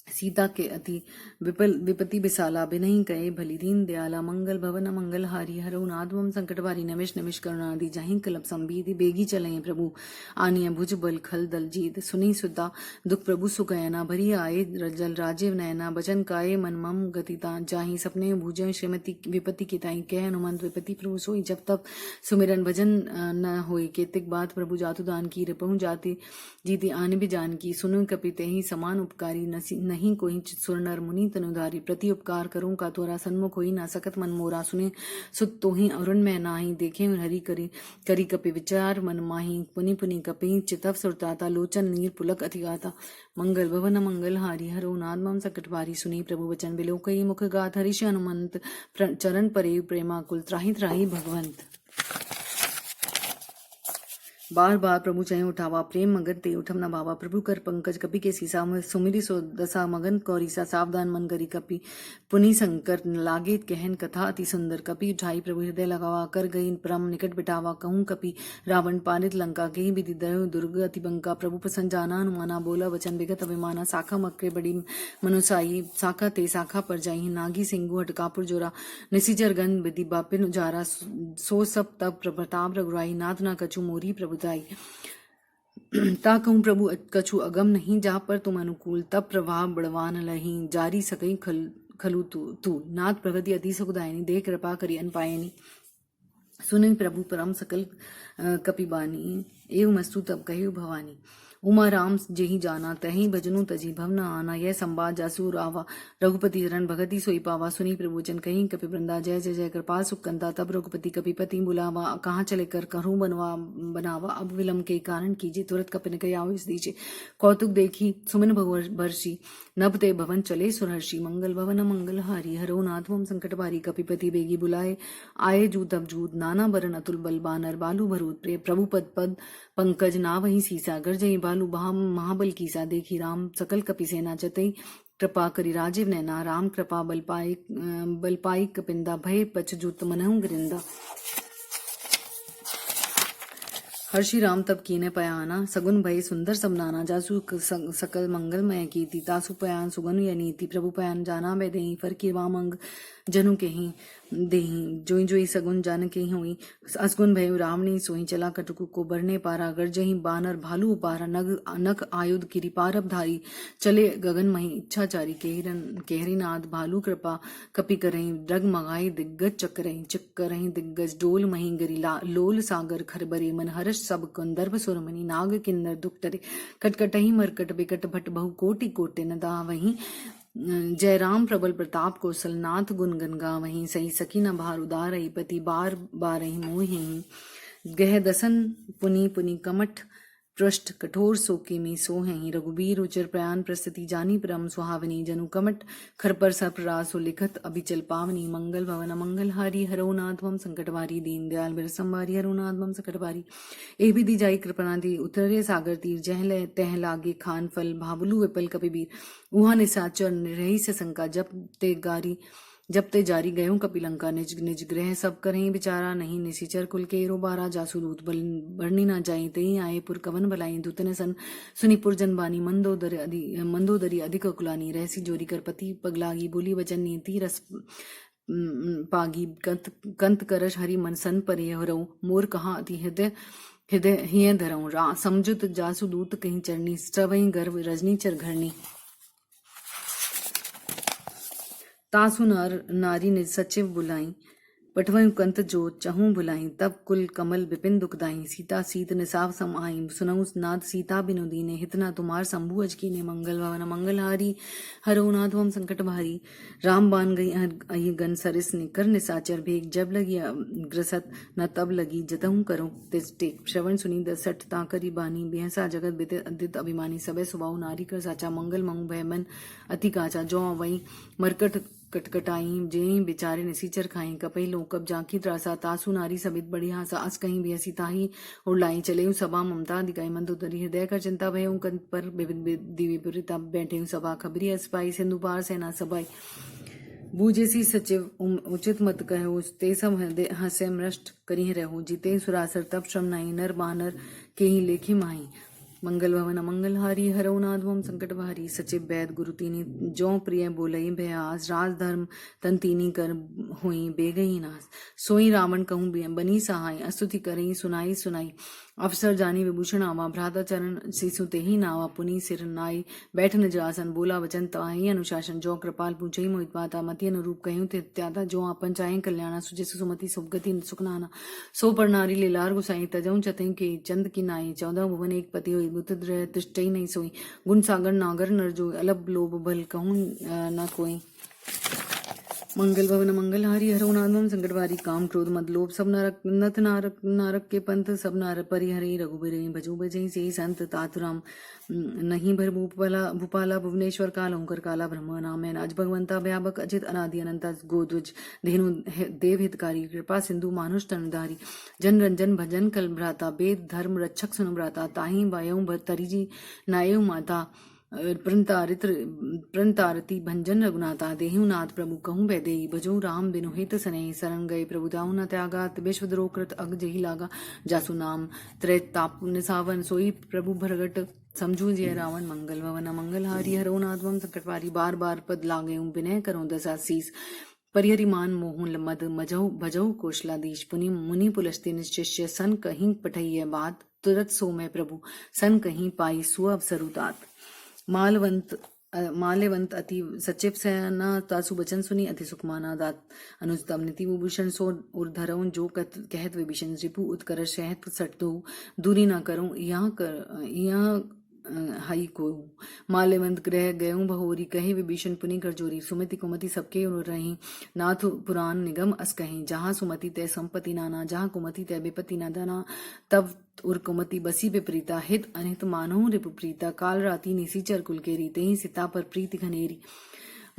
सीता के अति विपति विशाला बिनहि कहे भली दीन दयाला मंगल भवन मंगल हारी हरऊ नादवम संकट भारी नमिष नमिष करुणादि जहीं कलप संबीति बेगी चले प्रभु आनिय भुज बल खल दल जीत सुनी सुता दुख प्रभु सुकयना भरी आए जल राजीव नयना बचन काये मन मम गतिता जाहि सपने भुज श्रीमती विपति की ताई कह हनुमंत विपति प्रभु सोई जब तब सुमिरन भजन न होई केतिक बात प्रभु जातु दान की रिपहु जाति जीति आन भी जान की सुनु कपिते ही समान उपकारी नहीं कोई सुर नर मुनि तनुधारी प्रति उपकार करूं का तोरा सन्मुख होई ना सकत मन मोरा सुने सुत तो ही अरुण में नाही देखे हरि करी करी कपि विचार मन माही पुनि पुनि कपि चितव सुरताता लोचन नीर पुलक अतिगाता मंगल भवन मंगल हारी हरो नाद मम सकट भारी सुनी प्रभु वचन बिलो कई मुख गात हरिष हनुमंत चरण परे प्रेमा कुल त्राही त्राही भगवंत। बार बार प्रभु चय उठावा प्रेम मगन ते उठम न भावा प्रभु कर पंकज कपि के सीसा सुमिरी सो दशा मगन कौरीसा सावधान मन करी कपि पुनि संकर लागे कहन कथा अति सुंदर कपि उठाई प्रभु हृदय लगावा कर गई परम निकट बिठावा कहूँ कपि रावण पानित लंका के विधि दयो दुर्ग अति बंका प्रभु प्रसन्न जाना हनुमाना बोला वचन विगत अभिमाना साखा मक्रे बड़ी मनुसाई साखा ते साखा पर जाई नागी सिंगु हटकापुर जोरा निशिचर गन विधि बापिन उजारा सो सब तब प्रताप रघुराई नाथ ना कछु मोरी प्रभु ता कहूँ प्रभु कछु अगम नहीं जा पर तुम अनुकूल तब प्रवाह बड़वान लही जारी सकई खलु तू नाथ प्रगति अति सुखदायनी देख कृपा करी अनपायनी सुनि प्रभु परम सकल कपिबानी एव मस्तु तब कहु भवानी उमा राम जेहि जाना तहि भजनु तजी भवन आना यह संवाद जासु रावा रघुपति चरण भगति सोई पावा सुनी प्रभुजन कहीं कपि वृंदा जय जय जय कृपाल सुकंदा तब रघुपति कपिपति बुलावा कहाँ चले कर कहूँ बनावा अब विलम्ब के कारण कीजिए तुरंत कपिन कही आओ इस दीजिए कौतुक देखी सुमन भवर्षि नभ ते भवन चले सुरहर्षि मंगल भवन मंगल हारी हरो नाथ मम संकट भारी कपिपति बेगी बुलाए आए जूत अब जूत नाना बरन अतुल बल बानर बालू भरूत प्रिय प्रभु पद पद पंकज ना वही सीसा गर्जई बालू महाबल कीसा देखी राम सकल कपि सेना चतई कृपा करी राजीव नैना राम कृपा बल पाई कपिंदा भय पच जूत मनहु गरिंदा हर्षि राम तब कीने पयाना सगुन भय सुंदर समनाना जासु सकल मंगलमय कीति तासु पयान सुगन या नीति प्रभु पयान जाना बै देही फर की वामंग जनु केही देही जोई जोई सगुन जान के हुई असगुन भय रावणी सोई चला कटुकु को बरने पारा गर्जही बानर भालू पारा नख आयुध किरी पारब धारी चले गगन मही इच्छाचारी केहरी नाद भालू कृपा कपि करही ड्रग मगाई दिग्गज चक्करही दिग्गज डोल मही गरी लोल सागर खरबरे मन हर्ष सब कंदर्भ सुरमणि नाग किन्नर दुख टरे कटकटही मरकट बिकट भट बहु कोटि कोटे न दा वही जय राम प्रबल प्रताप कौशल नाथ गुण गनगा वहीं सही सकी न भार उदार पति बार बार मोहि गह दसन पुनि पुनि कमठ पृष्ठ कठोर सोके में सोहि रघुबीर उचर प्रयान प्रस्तुति जानी परम सुहावनी जनु कमट खरपर सरपरासो लिखत अभिचल पावनी मंगल भवन मंगल हारी हरो नाथवम संकट वारी दीन दयाल बिरसंवारी हरो नाथवम संकट वारी ए भी दी जाई कृपणा दी उतरे सागर तीर जह तह लागे खान फल भावलू विपल कपिबीर उहा निसाचर रही से शंका जब ते जारी गयों कपिलंका निज निज ग्रह सब करें बिचारा नहीं निशिचर कुल के रोबारा जासु दूत बरनी ना जाए ते आए पुर कवन भलाई दूतने सन सुनीपुर जनबानी मंदोदरी अधिक कुलानी रहसी जोरी कर पति पगलागी बोली वचन नीति रस पागी कंत करश हरि मन सन परे हरऊ मोर कहाँ अति हृदय हिय धरऊ समझुत जासु दूत कहीं चरनी स्रवई गर्भ रजनी चर घरनी तासु नारी ने सचिव बुलाई पठवई कंत जो चहूं बुलाई तब कुल कमल विपिन दुखदाई सीता सीत निसाव सम आई सुनऊ नाथ सीता बिनु दीने हितना तुम्हार शंभु अजकी ने मंगल भवन मंगल हारी हरो नाथवम संकट भारी राम बान गई गन सरिस ने कर निसाचर भेग जब लगी ग्रसत न तब लगी जतहूं करो तिज टेक श्रवण सुनी दसठ ताकरी बानी बेहसा जगत बित अद्वित अभिमानी सबे सुबाऊ नारी कर साचा मंगल मंग भय मन अति काचा जो वही मरकट कटकटाई जेही बेचारे निसीचर खाई कपई लोकब जाकी त्रासा तासु नारी सबित बड़ी हासा अस कहीं भी हसी ताही और लाई चले सभा ममता दिखाई मंदोदरी हृदय कर चिंता भय कंत पर दिव्य पुरिता बैठे सभा खबरी अस्पाई सिंधु पार सेना सबाई बूझेसी सचिव उचित मत कहो ते सब हसे मृष्ट करी रहो जीते सुरासर तब श्रम नाई नर बानर के ही लेखे माही मंगल भवन मंगलहारी हरौ नाधवम संकट भारी सचिव वैद गुरु तीनी जौ प्रिय बोलई भयास राज धर्म तन तीनी कर हुई बेगई नास सोई रावण कहूँ बनी सहाय अस्तुति करई सुनाई सुनाई अफसर जानी विभूषण आवा भ्राता चरण शिशु ते ही नावा पुनि सिर नाई बैठ न जासन बोला वचन ताही अनुशासन जो कृपाल पूछई मोहित माता मति अनुरूप कहूँ ते त्याता जो आपन चाहे कल्याणा सुजि सुमति सुगति सुखनाना सो पर नारी लीलार गुसाई तजऊ चतई के चंद की नाई 14 भुवन एक पति हुई बुत तिष्टई नहीं सोई गुण सागर नागर नर जो अलब लोभ बल कहूँ न कोई मंगल भवन मंगलहारी हरौ नादम संकटवारी काम क्रोध मद लोभ सब नरक नथ नारक नारक के पंथ सब नार परिहरि रघुबीर भजो बजई से संत तातुराम नहीं भर भूपाला भुवनेश्वर काल ओंकर काला ब्रह्म नाम है राज भगवंता व्यापक अजित अनादि अनंता गोद्वज धेनु देव हितकारी कृपा सिंधु मानुष तनधारी जन रंजन भजन कल भ्राता वेद धर्म रक्षक सुन भ्राता ताही वायु तरिजी नायु माता प्रणतारती भंजन रघुनाथा देहुनाथ प्रभु कहूँ वैदेही भजो राम बिनु हित सनेही शरण गए प्रभु दाऊ न त्यागात विश्वद्रोह कृत अग जही लागा जासु नाम त्रैताप निसावन सोई प्रभु भरगट समझू जय रावण मंगल भवन मंगलहारी हरौ नाथवम संकटवारी बार बार पद लागे विनय करो दशासीस परिहरिमान मोहन मद मजहु भजहु कौशलाधीश पुनि मुनि पुलस्ते निश्चिष्य सन कहीं पठैय बात तुरत सो मैं प्रभु सन कहीं पाई सुअवसरुतात माल्यवंत अति सचिव सेना तासु बचन सुनी अति सुखमाना दात अनुजतम नीति विभूषण सो उर्धरऊं जो कहत विभीषण रिपु उत्कर्ष शहत सटतो दूरी न करूं यहाँ हाई को माल्यवंत ग्रह गयऊं बहोरी कहे विभीषण पुनि कर जोरी सुमति कुमति सबके रही नाथ पुराण निगम अस कहीं जहाँ सुमति तय संपत्ति नाना जहाँ कुमति तय विपत्ति न धना तब उर कुमति बसी विपरीता हित अनित मानहु रिपु प्रीता काल राती निसीचर कुल के रीते ही सीता पर प्रीति घनेरी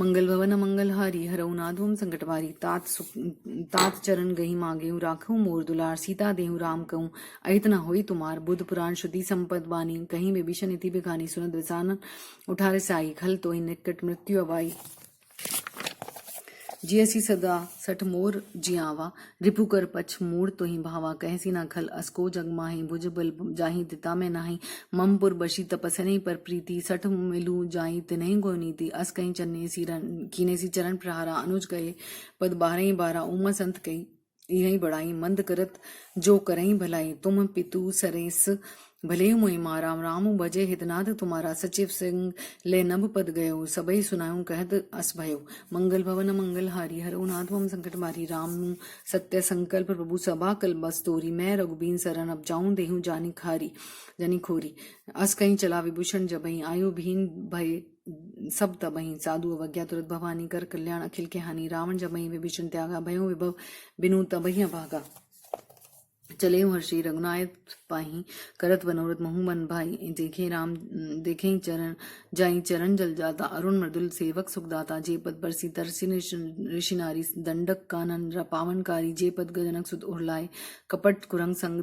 मंगल भवन मंगलहारी हरौ नादवम संकटवारी तात चरण गही मांगेऊ राखऊ मोर दुलार सीता देहु राम कहूँ अहित न होई तुम्हार बुद्ध पुराण श्रुति संपद बानी कहीं विभीषण इति बिखानी सुनत विसानन उठारे साई खल तोहि निकट मृत्यु अवाई जियसी सदा सठ मोर जियावा रिपु कर पछ मूड तो ही भावा कहसी ना खल अस्को जग माही भुज बल जाही दिता में नाही ममपुर बशी तपसने पर प्रीति सठ मिलू जाही तिनहि गो नीति अस कहीं चन्ने सी कीने सी चरण प्रहारा अनुज गए पद बारह बारा उमा संत कही यही बड़ाई मंद करत जो करई भलाई तुम पितु सरेस भले मोहि माराम राम भजे हितनाथ तुम्हारा सचिव सिंह ले नभ पद गयो सबई सुनाऊं कहत अस भयो मंगल भवन मंगलहारी हरौ नाथवम संकट मारी राम सत्य संकल्प प्रभु सभा कल बस तोरी मैं रघुबीन शरण अब जाऊं देहूं जानी खोरी अस कहीं चला विभूषण जबही आयु भीन भय सब तबही साधु अवज्ञा तुरत भवानी कर कल्याण अखिल के हानि रावण जबही विभीषण त्यागा भयो विभव बिनु तबही भागा चले हर्षि रघुनायक पाही करत मनोरथ महु मन भाई देखे चरण जाई चरण जल जाता अरुण मृदुल सेवक सुखदाता जे पद बरसी तरसी ऋषि नारी दंडक कानन पावनकारी जे पद गजनक सुत उर्लाए कपट कुरंग संग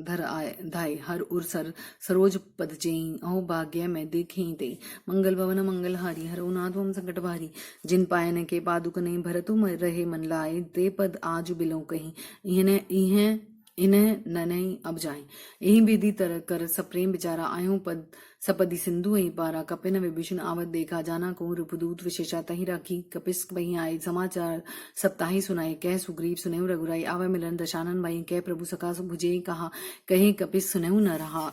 धर आय धाय हर उर सरोज पद चेई अहो भाग्य मैं देखे ते मंगल भवन मंगलहारी हरौ नाथवम संकट भारी जिन पायन के पादुक नहीं भरतु रहे मन लाए ते पद आज बिलो कहीं इन्हें ननई अब जाए यही विधि तरह कर सप्रेम बिचारा आयो पद सपदि सिंधु ही पारा कपिन विभीषण आवत देखा जाना को रूपदूत विशेषा तही राखी कपिस वही आए समाचार सप्ताही सुनाए कह सुग्रीव सुनेऊ रघुराई आवे मिलन दशानन भाई कह प्रभु सका भुजे कहा कहे कपिस सुनेऊ नरनाहा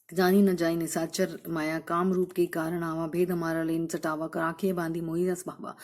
जानी न जाई निसाचर माया काम रूप के कारण आवा भेद हमारा लेन चटावा कर आंखें बांधी मोही रस भावा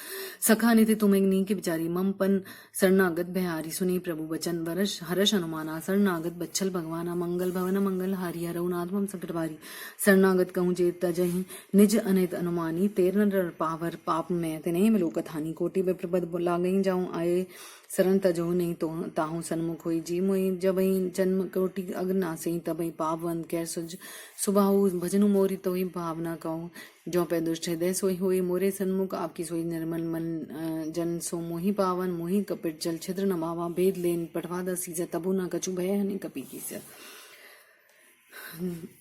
सखा निधि तुम्हें नी के बिचारी मम पन शरणागत भयारी सुनी प्रभु बचन वरस हर्ष अनुमाना शरणागत बच्छल भगवाना मंगल भवन मंगल हारी हरौ नाथवम संकटवारी शरणागत कहूँ जेत तजहि निज अनित अनुमानी तेर नर पावर पाप में तिने मिलो कथानी कोटि विप्रपद लागई जाऊं आए शरण तजो नहीं तो ताहू सन्मुख हुई जी मोई जब जन्म कोटि अग्ना से तबई पावन कै सुबाहु भजनु मोरी तो ही भावना कहूँ जो पे दुष्ट हृदय सोई हुई मोरे सन्मुख आपकी सोई निर्मल मन जन सो मोहि पावन मोहि कपिट जल छिद्र नमावा भेद लेन पठवा दसी तबु न कछु भय हने कपी की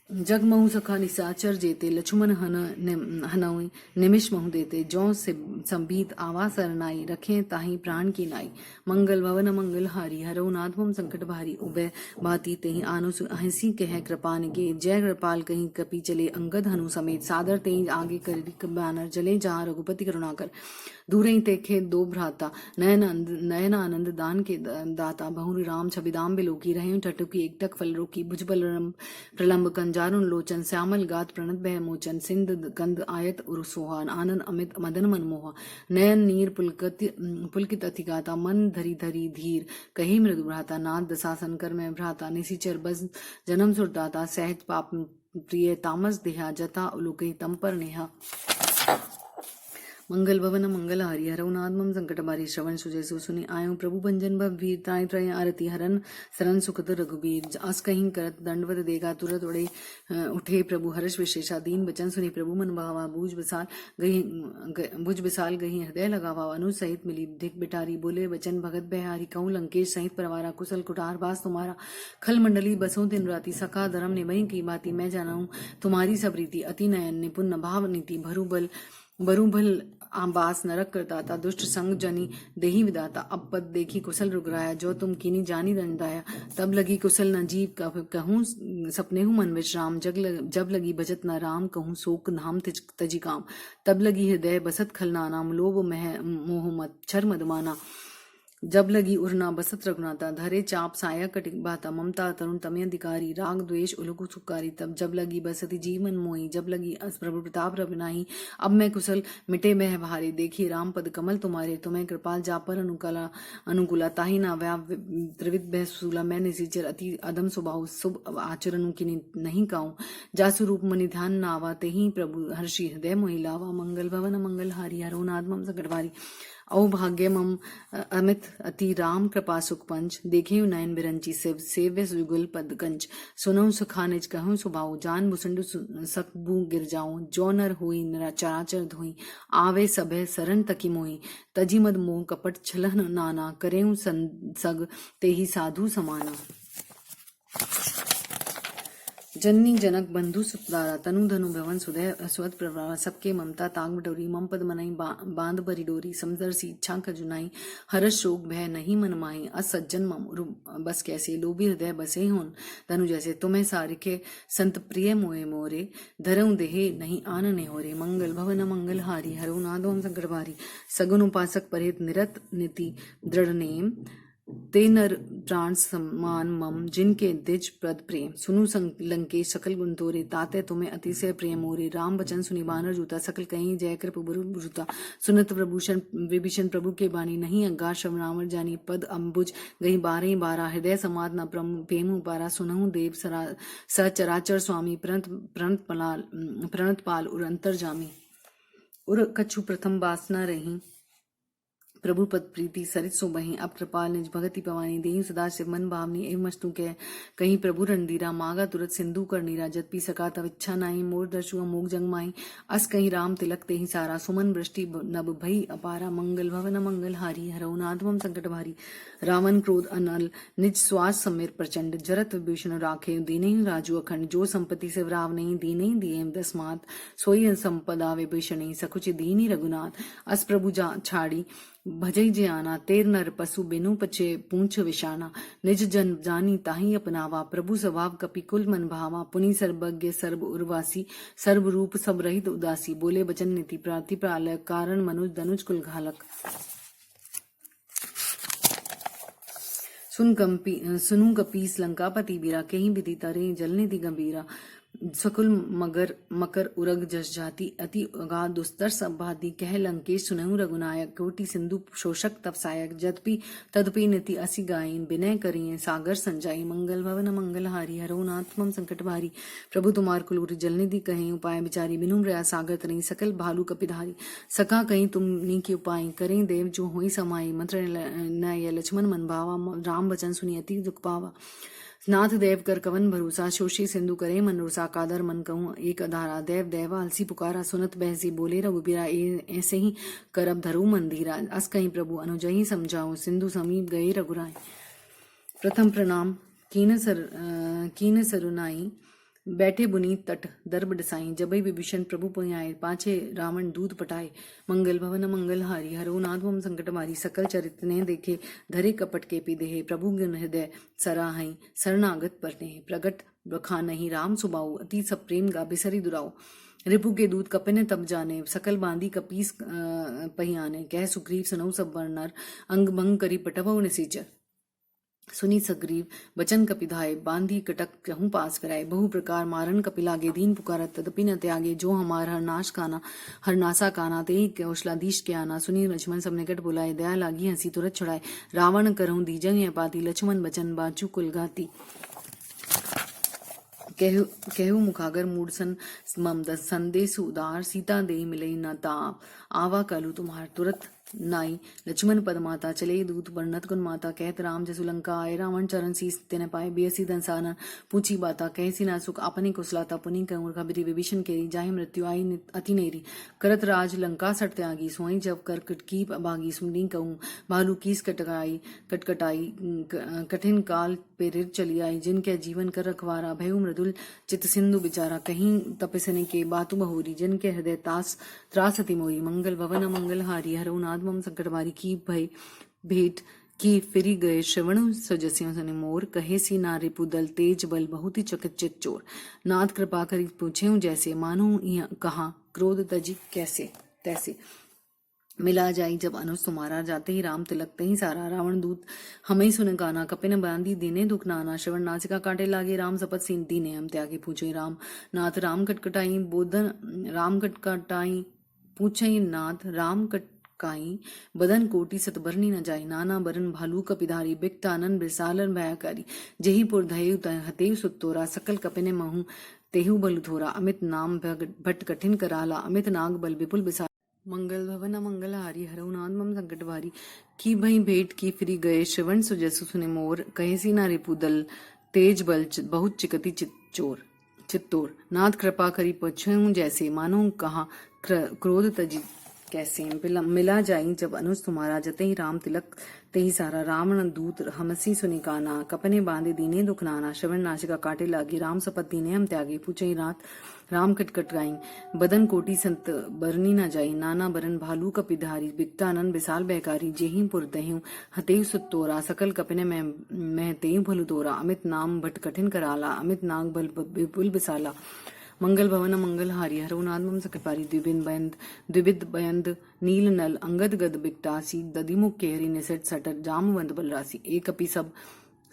जगमहु सखा निशाचर जेते लक्ष्मण हनऊ निमिष महु देते जौ से संबीत आवा सरनाई रखे ताही प्राण की नाई मंगल भवन मंगल हारी हरऊ नाथ मम संकट भारी उबय भाती तेहि आनु हंसी कह कृपा निके जय कृपाल कहीं कपि चले अंगद हनु समेत सादर तेहि आगे कर बानर जले जहाँ रघुपति करुणाकर दूर ही तेखे दो भ्राता नयन आनंद दान के दाता बहुरी राम छबिदाम बिलोकी रहे टटुकी एकटक फल रोकी भुजबल प्रलंब कंजारुन लोचन श्यामल गात प्रणत भय मोचन सिंध कंद आयत उर्सोहान आनंद अमित मदन मनमोहा नयन नीर पुलकित अतिगाता मन धरी धरी धीर कही मृदु भ्राता नाथ दशासन कर में भ्राता निशिचर बस जन्म सुरदाता सहज पाप प्रिय तामस देहा जता उलुकई तम पर नेहा मंगल भवन मंगल हरि हरऊ नाथ मम संकट बारी श्रवण सुजय सुनि आयो प्रभु भंजन भव वीर त्राय त्रय आरती हरन शरण सुखद रघुबीर अस कहीं करत दंडवत देगा तुरत उड़े उठे प्रभु हर्ष विशेषा दीन बचन सुनि प्रभु मन भावा भुज विशाल गही हृदय लगावा अनुज सहित मिली धिक बिटारी बोले बचन भगत बहारी कहूँ लंकेश सहित परवारा कुशल कुटार बास तुम्हारा खल मंडली बसों दिन राती सखा धर्म निभई की बाती मैं जानाऊं तुम्हारी सब रीति अति नयन निपुण भाव नीति बरूभल आबास नरक करताता दुष्ट संग जनी देही विदाता अब पद देखी कुशल रुगराया जो तुम कीनी जानी रंदाया तब लगी कुशल न जीव कहूँ सपने हूँ मन विश्राम जब लगी बचत न राम कहूँ शोक नाम तजी काम तब लगी हृदय बसत खलना नाम लोभ मोह मत छर मदमाना जब लगी उड़ना बसत रघुनाथा धरे चाप साया कटिक बाता ममता तरुण तमे अधिकारी राग द्वेष उलुक सुकारी तब जब लगी बसती जीवन मोही जब लगी अस प्रभु प्रताप रविनाही अब मैं कुशल मिटे बह भारे देखी राम पद कमल तुम्हारे तुम्हें कृपाल जापर अनुकूला ताही ना व्या त्रिविध बह सूला मैं निशिचर अति अदम स्वभाव शुभ आचरण की नहीं काऊं जासु रूप मनि ध्यान नावा तेही प्रभु हर्षि हृदय मोहि लावा मंगल भवन मंगल हारी हरो नाथ मम सकटवारी औभाग्य मम अमित अति राम कृपा सुख पंच देखे नयन बिरंची सेव्य युगल पद कंच सुनऊ सुखानिज कहूँ सुभाऊ जान बुसंडु सकबू गिर जाऊं जो नर हुई चराचर धोई आवे सभय सरन तकी मोही तजी मद मोह कपट छलहन नाना करेऊ सग तेही साधु समाना जननी जनक बंधु सुतदारा तनु धनु भवन सुदय स्वत प्रवारा सबके ममता तांग डोरी मम पद मनई बांध भरी डोरी समदर सी इच्छा खजुनाई हर्ष शोक भय नहीं मन माही असज्जन मम बस कैसे लोभी हृदय बसे होन धनु जैसे तुम्हें सारिके संत प्रिय मोए मोरे धरऊ देहे नहीं आन ने होरे मंगल भवन मंगल हारी हरो नादो हम संकट भारी सगुन उपासक परेत निरत नीति दृढ़ नेम ते नर प्राण सम्मान मम जिनके द्विज प्रद प्रेम सुनु लंकेश सकल गुण तोरे ताते तुम्हें अतिशय प्रेम मोरे राम वचन सुनि बानर जूता सकल कहीं जय कृप बुरुता सुनत प्रभूषण विभीषण प्रभु के बानी नहीं अज्ञा श्रम रावण जानी पद अम्बुज गई बारह बारह हृदय समाद न प्रेम पारा सुनहु देव सचराचर स्वामी प्रणत पाल उर अंतर जामी उर कछु प्रथम वासना रही प्रभु पद प्रीति सरित सो बही अब कृपाल निज भगति पवानी देहि सदा शिव मन भावनी एवं मस्तु कह कहीं प्रभु रणधीरा मागा तुरत सिंधु कर नीरा जत पी सका तव इच्छा नाई मोर दर्शु अमोग जंग माई अस कहीं राम तिलक तेहि सारा सुमन वृष्टि नभ भई अपारा मंगल भवन मंगल हारी हरऊ नाथ मम संकट भारी रावण क्रोध अनल निज स्वास समीर प्रचंड जरत विभीषण राखे दीने राजू अखंड जो संपत्ति से राव नहीं दीने दिए दसमात सोई संपदा विभीषणी सकुच दीनी रघुनाथ अस प्रभु छाड़ी भजई जे आना तेर नर पशु बिनु पचे पूंछ विशाना निज जन जानी ताही अपनावा प्रभु स्वभाव कपि कुल मन भावा पुनि सर्वज्ञ सर्व उर्वासी सर्व रूप सब रहित उदासी बोले बचन नीति प्राति प्रालय कारण मनुज दनुज कुल घालक सुनु कपीस लंकापति बीरा कहीं विधि तरे जलने दी गंभीरा सकुल मकर उरग जस जाति अति अगाध दुस्तर संभादी कह लंकेश सुनहु रघुनायक कोटि सिंधु शोषक तप सायक जदपि तदपि नीति असी गायन विनय करिए सागर संजाई मंगल भवन मंगल हारी हरो नाथ मम संकट भारी प्रभु तुम्हार कुलूरी जलने दी कहीं उपाय बिचारी बिनु रया सागर तरी सकल भालू कपिधारी सका कहीं तुम नी की उपाय करें देव जो होई समाई मंत्र नय लक्ष्मण मन भावा राम वचन सुनी अति दुख पावा नाथ देव कर कवन भरोसा शोषी सिंधु करे मनरूसा कादर मन कहूँ एक अधारा देव देवा अलसी पुकारा सुनत बहसी बोले रघुबीरा ऐसे ही करब धरू मंदिरा अस कहीं प्रभु अनुजही समझाओ सिंधु समीप गए रघुराय प्रथम प्रणाम कीन सरुनाई बैठे बुनी तट दर्ब डसाई जबई विभीषण प्रभु पुनि आए पाछे रावण दूत पटाए मंगल भवन मंगल हारी हरो नाथ मम संकट मारी सकल चरित ने देखे धरे कपट के पी देहे प्रभु गुण हृदय सराहई शरणागत परने प्रगट बखा नहीं राम सुबाऊ अति सब प्रेम गा बिसरी दुराओ रिपु के दूत कपिने तब जाने सकल बांधी कपीस पहियाने कह सुग्रीव सुनऊ सब वर्णर अंग भंग करी पटवऊ निसीचर सुनी सग्रीव बचन कपिधाय बांधी कटक कहूँ पास फिराए बहु प्रकार मारन कपिलागे दीन पुकारत तदपि न त्यागे जो हमार हरनाश काना हरनासा काना ते कौशलाधीश के आना सुनी लक्ष्मण सब निकट बुलाए दया लागी हंसी तुरत छुड़ाए रावण करहूँ दीजन यह पाती लक्ष्मण बचन बाचू कुलगाती कहु मुखागर मूर्सन मम संदेश उदार सीता दे मिले न ताप आवा कलु तुम्हार तुरत नाई लक्ष्मण पद माता चले दूत वर्णत गुण माता कहत राम जसु लंका आए रावण चरण शीस तेने पाए बेसी दंसानन पूछी बाता कहसी ना सुख अपने कुशलाता पुनि कहूँ खबरी विभीषण केरी जाहि मृत्यु आई अति नेरी करत राज लंका सट त्यागी सोई जब कर कटकी बागी सुनी कहूँ भालू कीस कटकटाई कठिन काल पेरिर चली आई जिनके जीवन कर रखवारा भयु मृदुल चित सिंधु बिचारा कहीं तपसने के बातु बहोरी जिनके हृदय त्रास अति मोरी मंगल भवन मंगल हारी हरो नाद मम संकट मारी की भय भेंट की फिरी गए श्रवण सजस्यों सने मोर कहे सी ना रिपु दल तेज बल बहुत ही चकित चोर नाथ कृपा करी पूछे जैसे मानो कहा क्रोध तजी कैसे तैसे मिला जाई जब अनुज तुम्हारा जाते ही राम तिलकते ही सारा रावण दूत हमें सुन गाना कपिन बांधी दीने दुख नाना श्रवण नासिका काटे लागे राम सपत सीन दीने हम त्यागे पूछे राम नाथ राम कटकटाई बोधन राम कटकटाई पूछे नाथ राम कटकाई बदन कोटि सतबरनी न जाई नाना बरन भालू कपिधारी बिकटानन बिरसालन भयाकारी जेही पुर धयु हतेव सुतोरा सकल कपिने महु तेहु बलु थोरा अमित नाम भट कठिन कराला अमित नाग बल विपुल बिसा मंगल भवन मंगल हारी हरऊ नाद मम संकट भारी की भई भेंट की फिरी गए श्रवण सुजसु सुने मोर कहे सी ना रिपु दल तेज बल बहुत चिकती चित्तोर नाथ कृपा करी पछूं जैसे मानो कहा क्रोध तजी कैसे मिला जाई जब अनुज तुम्हारा जते ही राम तिलक ते ही सारा रावण दूत हमसी सुनि काना कपने बांधे दीने दुख नाना श्रवण नाशिका काटे लागी राम सपत दीने हम त्यागे पूछे नाथ राम कटकट गाई बदन कोटि संत बरनी न जाई नाना बरन भालू कपिधारी बिकटानन बिसाल बहकारी जेही पुर दहु हतेव सुतोरा सकल कपिने मैं तेहु भलु तोरा अमित नाम भट कठिन कराला अमित नाग बल विपुल बिसाला मंगल भवन मंगल हारी हरो नाद मम सकपारी द्विबिद बयंद नील नल अंगद गद बिकटासी दधिमुख केहरी निसट सटर जामवंत बलरासी एक अपी सब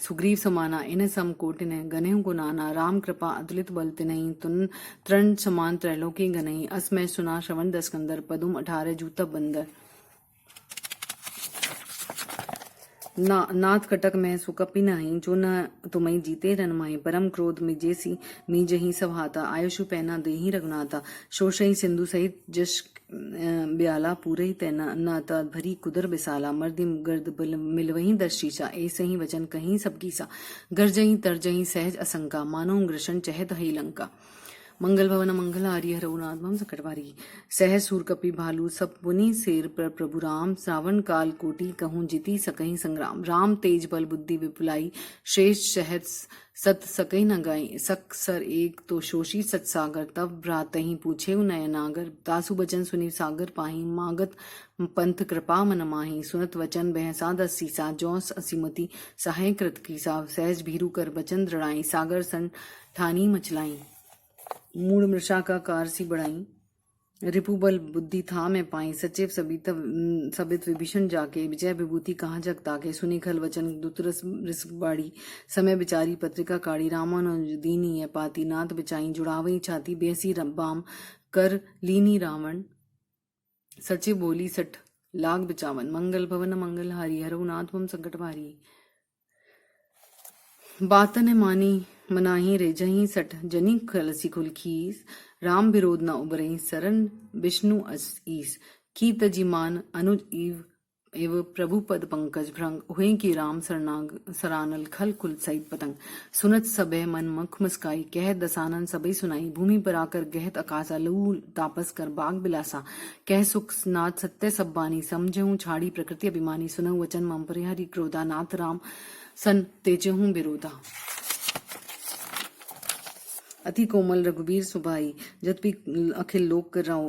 सुग्रीव समाना इन सम कोटिने गनेहु को नाना राम कृपा अतुलित बल तिनहि तुन तृण समान त्रैलोकी गनहि अस मैं सुना श्रवण दस्कंदर पदुम 18 जूता बंदर नाथ कटक में सुकपि नहीं जो न तुम्हें जीते रन माही परम क्रोध में जैसी मी जही सभाता आयुषु पैना देही रघुनाथा शोषई सिंधु सहित जश ब्याला पूरे ही तैना नाता भरी कुदर बिसाला मर्दिम गर्द मिलवही दर्शीसा ऐसे ही वचन कहीं सबकी सा गर्जही तरजही सहज असंका मानो ग्रशन चहत ही लंका मंगल भवन मंगल आर्य रघुनाथ मम सकटवारी सह सूर कपि भालू सब पुनि शेर पर प्रभु राम श्रावण काल कोटि कहूँ जीती सकहीं संग्राम राम तेज बल बुद्धि विपुलाई श्रेष्ठ शहद सत सकई न गाई सक सर एक तो शोषी सत सागर तब भ्रात ही पूछे नयनागर तासु बचन सुनी सागर पाही मागत पंथ कृपा मन माही सुनत वचन बहसा दस सीसा जौस असीमति सहाय कृत की सा सहज भीरु कर बचन दृढ़ाई सागर सन ठानी मचलाई मूड मृषा का कार सी बढ़ाई रिपु बल बुद्धि था मैं पाई सचिव सबित विभीषण जाके विजय विभूति कहाँ जग ताके सुनी खल वचन दुतरस बाड़ी समय बिचारी पत्रिका काड़ी रामानुज दीनी है पाती नाथ बिचाई जुड़ावई छाती बेसी बाम कर लीनी रावण सचिव बोली सठ लाग बिचावन मंगल भवन मंगल हारी हरो नाथ मम संकट भारी बातन मानी मनाही रे जही सठ जनी खलसी खुल खीस राम विरोध न उबरई सरन विष्णु ईस की तजिमान अनुज एव प्रभु पद पंकज भ्रंग हुए की राम सरानल खल कुल सहित पतंग सुनत सबे मन मख मुस्काई कहत दसानन सबई सुनाई भूमि पर आकर गहत आकाशा लऊ तापस कर बाग बिलासा कह सुख नाथ सत्य सब बानी समझहूँ छाड़ी प्रकृति अभिमानी सुनहु वचन मम परिहरि क्रोधा नाथ राम सन तेजहूँ विरोधा अति कोमल रघुबीर सुभाई जतपि अखिल लोक कर राव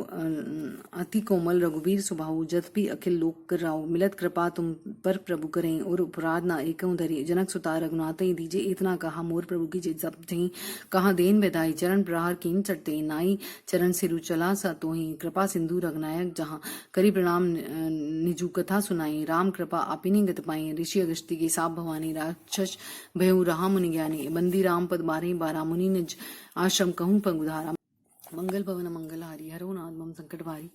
अति कोमल रघुबीर सुभाऊ जतपि अखिल लोक कर राव मिलत कृपा तुम पर प्रभु करें और अपराध ना एकं धरे जनक सुता रघुनाथ दीजे इतना कहा मोर प्रभु की जित सब थी कहा देन बेदाई चरण प्रहार कीन चढ़ते नाई चरण सिरु चला सा तो ही कृपा सिंधु रघुनायक जहाँ करी प्रणाम निजु कथा सुनाई राम कृपा आपिनी गत पाई ऋषि अगस्ती के साप भवानी राक्षस भयउ रहा मुनि ज्ञानी बंदी राम पद बारह बारह मुनि निज आश्रम कहूँ पंगुधारा मंगल भवन मंगल हारी हरो नाथ मम संकट भारी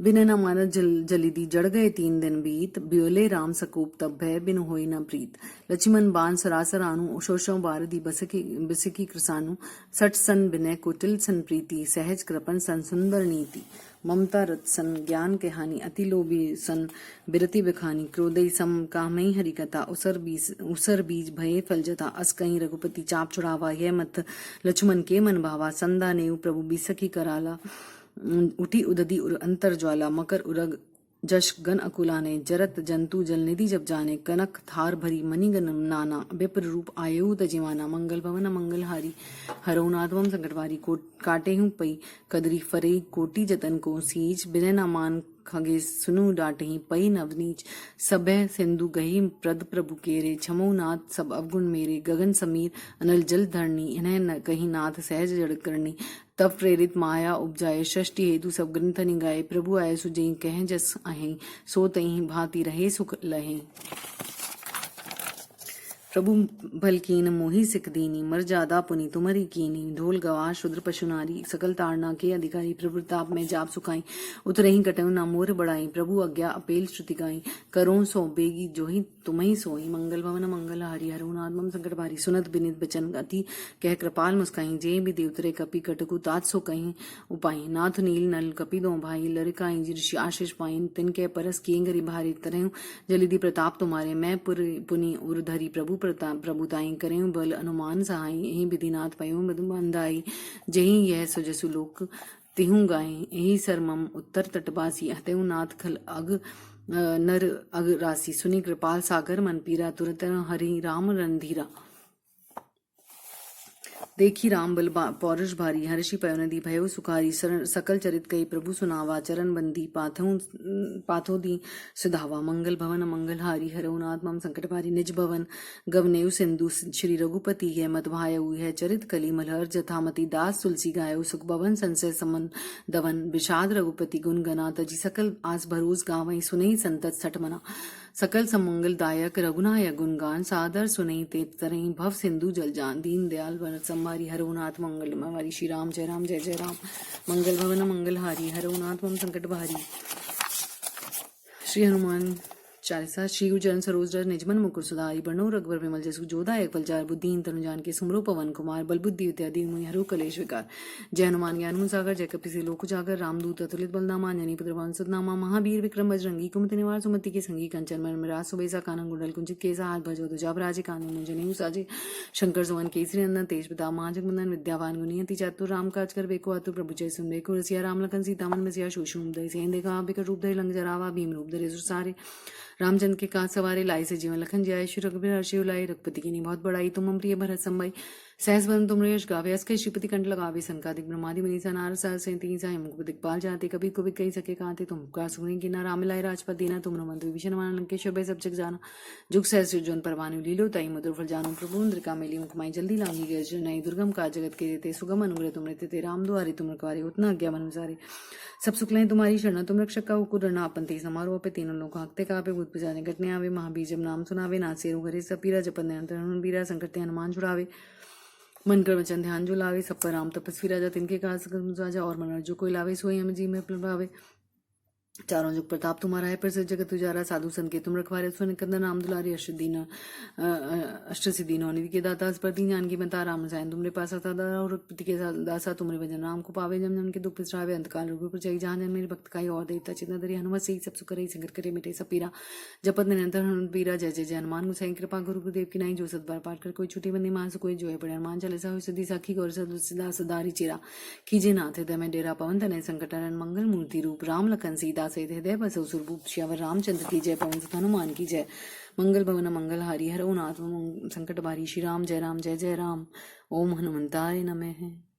बिन न मानत जलिदी जड़ गए 3 दिन बीत ब्योले राम सकोप तब भय बिन होई न प्रीत लक्ष्मण बाण सरासर आनु शोषों बारदी बसकी कृसानु सठ सन बिनय कुटिल सन प्रीति सहज कृपन सन सुंदर नीति ममता रत सन ज्ञान के हानि अति लोभी सन बिरति बिखानी क्रोधई सम कामई हरि कथा उसर बीज भये फल जता अस कहीं रघुपति चाप चुरावा यह मत लक्ष्मण के मन भावा संदा नेउ प्रभु बिसकी कराला उठी उददी उर अंतर ज्वाला मकर उरग जश गन अकुलाने जरत जंतु जल निधि जब जाने कनक थार भरी मणिगन नाना विप्र रूप आयु तजीवाना मंगल भवन मंगल हारी हरो नाथवम संकटवारी काटे हूँ पई कदरी फरे कोटि जतन को सीज बिने न मान खगे सुनु डांटही पई नवनीच सबह सिंधु गही प्रद प्रभु केरे छमो नाथ सब अवगुण मेरे गगन समीर अनल जल धरणी इन्हें न कहीं नाथ सहज जड़ करनी तब प्रेरित माया उपजाए षष्टि हेतु सब ग्रंथ निगाए प्रभु आय सुजई कह जस अहें सो तही भांति रहे सुख लहें प्रभु भल कीन मोहि सिख दीनी मर जादा पुनि तुमरी कीनी ढोल गवा शुद्र पशु नारी सकल ताड़ना के अधिकारी प्रभु ताप में जाप सुखाई उतरही कटऊ ना मोर बढ़ाई प्रभु आज्ञा अपेल श्रुति गाई करो सो बेगी जोही तुम्ही सोई मंगल भवन मंगल हरि हरो नाथ मम संकट भारी सुनत बिनित बचन अति कह कृपाल मुस्काई जे भी देवतरे कपि कटकु तात सो कहीं उपाई नाथ नील नल कपि दो भाई लड़काई ऋषि आशीष पाइन तिनके परस किएंगरी भारी तरह जलिदी प्रताप तुम्हारे मैं पुनि उर्धरी प्रभु प्रभुताई करें बल अनुमान सहाय यही विधिनाथ पयो बंधाई जही यह सुजसु लोक तिहु गाय यही सरमम उत्तर तटबासी हतेउ नाथ खल अग नर अग राशि सुनि कृपाल सागर मन पीरा तुरत हरि राम रणधीरा देखी राम बल पौरुष भारी हर्षि पयोनदी भयो सुखारी सकल चरित कई प्रभु सुनावा चरण बंदी पाथो दी सुधावा मंगल भवन मंगल हारी हरो नाथ मम संकट भारी निज भवन गवनेउ सिंधु श्री रघुपति है मत भायउ है चरित कली मलहर जथामति दास तुलसी गायो सुख भवन संसय समन दवन विषाद रघुपति गुण गना तजी सकल आस भरोस गावई सुनई संतत सठ मना सकल समंगल दायक रघुनायक गुणगान सादर सुनई ते तरई भव सिंधु जल जान दीन दयाल वर संभारी हरो नाथ मंगल मारी श्री राम जय राम मंगल भवन मंगल हारी हरो नाथ मम संकट भारी श्री हनुमान चालीसा श्री चरण सरोज रज निजमन मुकुर सुधारी बनो रघुवर विमल जसु जोधा एक फलचार बुद्धिहीन तनु जान के सुमरो पवन कुमार बल बुद्धि इत्यादि मुहि हरो कलेश विकार जय हनुमान ज्ञान सागर जय कपि लोक जागर रामदूत अतुलित बलनामा अंजनी पुत्र पवन सुतनामा महावीर विक्रम बजरंगी कुमति निवार सुमति के संगी कंचन मन मिराज सुबेसा कानन कुंडल कुंचित केसा हाथ भजो तुझा राजे कानन मुंजनी साजे शंकर सुवन केसरी नंदन तेज प्रताप महाजगवंदन विद्यावान गुणियति चातुर राम काज कर बेको आतुर प्रभु जय सुन बेको रसिया राम लखन सीता मन बसिया शोषुम दय सेन देखा बिकट रूप धरि लंग जरावा भीम रूप धरे सारे रामचंद्र के काज सवारे लाई से जीवन लखन जय श्री रघुवीर हर्षि लाई रघुपति की बहुत बड़ाई तुम प्रिय भरत संभई सहस बन तुम यश गावे अस्कय श्रीपति कंठ लगावे संकादिक ब्रह्मादि मनीषा नार सहस सैंती साय मुख दिक्पाल जाते कभी को भी कही सके कांते तुम का सुनी की ना राम लाए राजपद दीना तुम मंत्र विभीषण मान लंकेश्वर भय सब जग जाना जुग सहस जोन परवानु लीलो ताई मधुर फल जानो प्रभु इंद्रिका मेली मुखमाई जल्दी लांगी गज नई दुर्गम का जगत के देते सुगम अनुग्रह तुम रहते ते राम दुआरे तुम रखवारे उतना आज्ञा मन सारे सब सुख लें तुम्हारी शरण तुम रक्षक का उकुर रना अपन ते समारोह पे तीनों लोग हाकते कापे भूत पिजाने घटने आवे महाबीजम नाम सुनावे नासेरो घरे सपीरा जपन निरंतर हनुमान बीरा संकट हनुमान छुड़ावे मन कर वचन ध्यान जो लावे सब पर राम तपस्वी राजा तिनके काज राजा और मन जो कोई लावे सोई हम जी में प्रभावे चारों जुग प्रताप तुम्हारा है प्रसिद्ध जगत तुजारा साधु संत के तुम रखवारे सुन कंदन नाम दुलारी अष्ट सिद्धि नौनिधि के दाता स्पर्धी ज्ञान की बता राम रसायन तुमरे पास आता और पति के दासा तुमरे भजन राम को पावे जम जम के दुख पिछड़ावे अंतकाल रघुपुर जय जहां जन मेरे भक्त का और देवता चिन्ह धरी हनुमत से सब सुख करे संकट करे मिटे सपीरा जपत निरंतर हनुमत पीरा जय जय जय हनुमान गोसाई कृपा गुरु गुरुदेव की नहीं जो सत बार पाठ कर कोई छुट्टी बंदी मानस कोई जो है पड़े हनुमान चालीसा हुई सिद्धि साखी गौर सदा सदारी चिरा कीजे नाथ हृदय में डेरा पवन तनय संकट हरण मंगल मूर्ति रूप राम लखन सीता या सहित हृदय बस सुरभूप श्यावर रामचंद्र की जय, पवन सुत हनुमान की जय। मंगल भवन मंगलहारी हरो नाथ संकट बारी, श्री राम जय जय राम। ओम हनुमंताय नमः।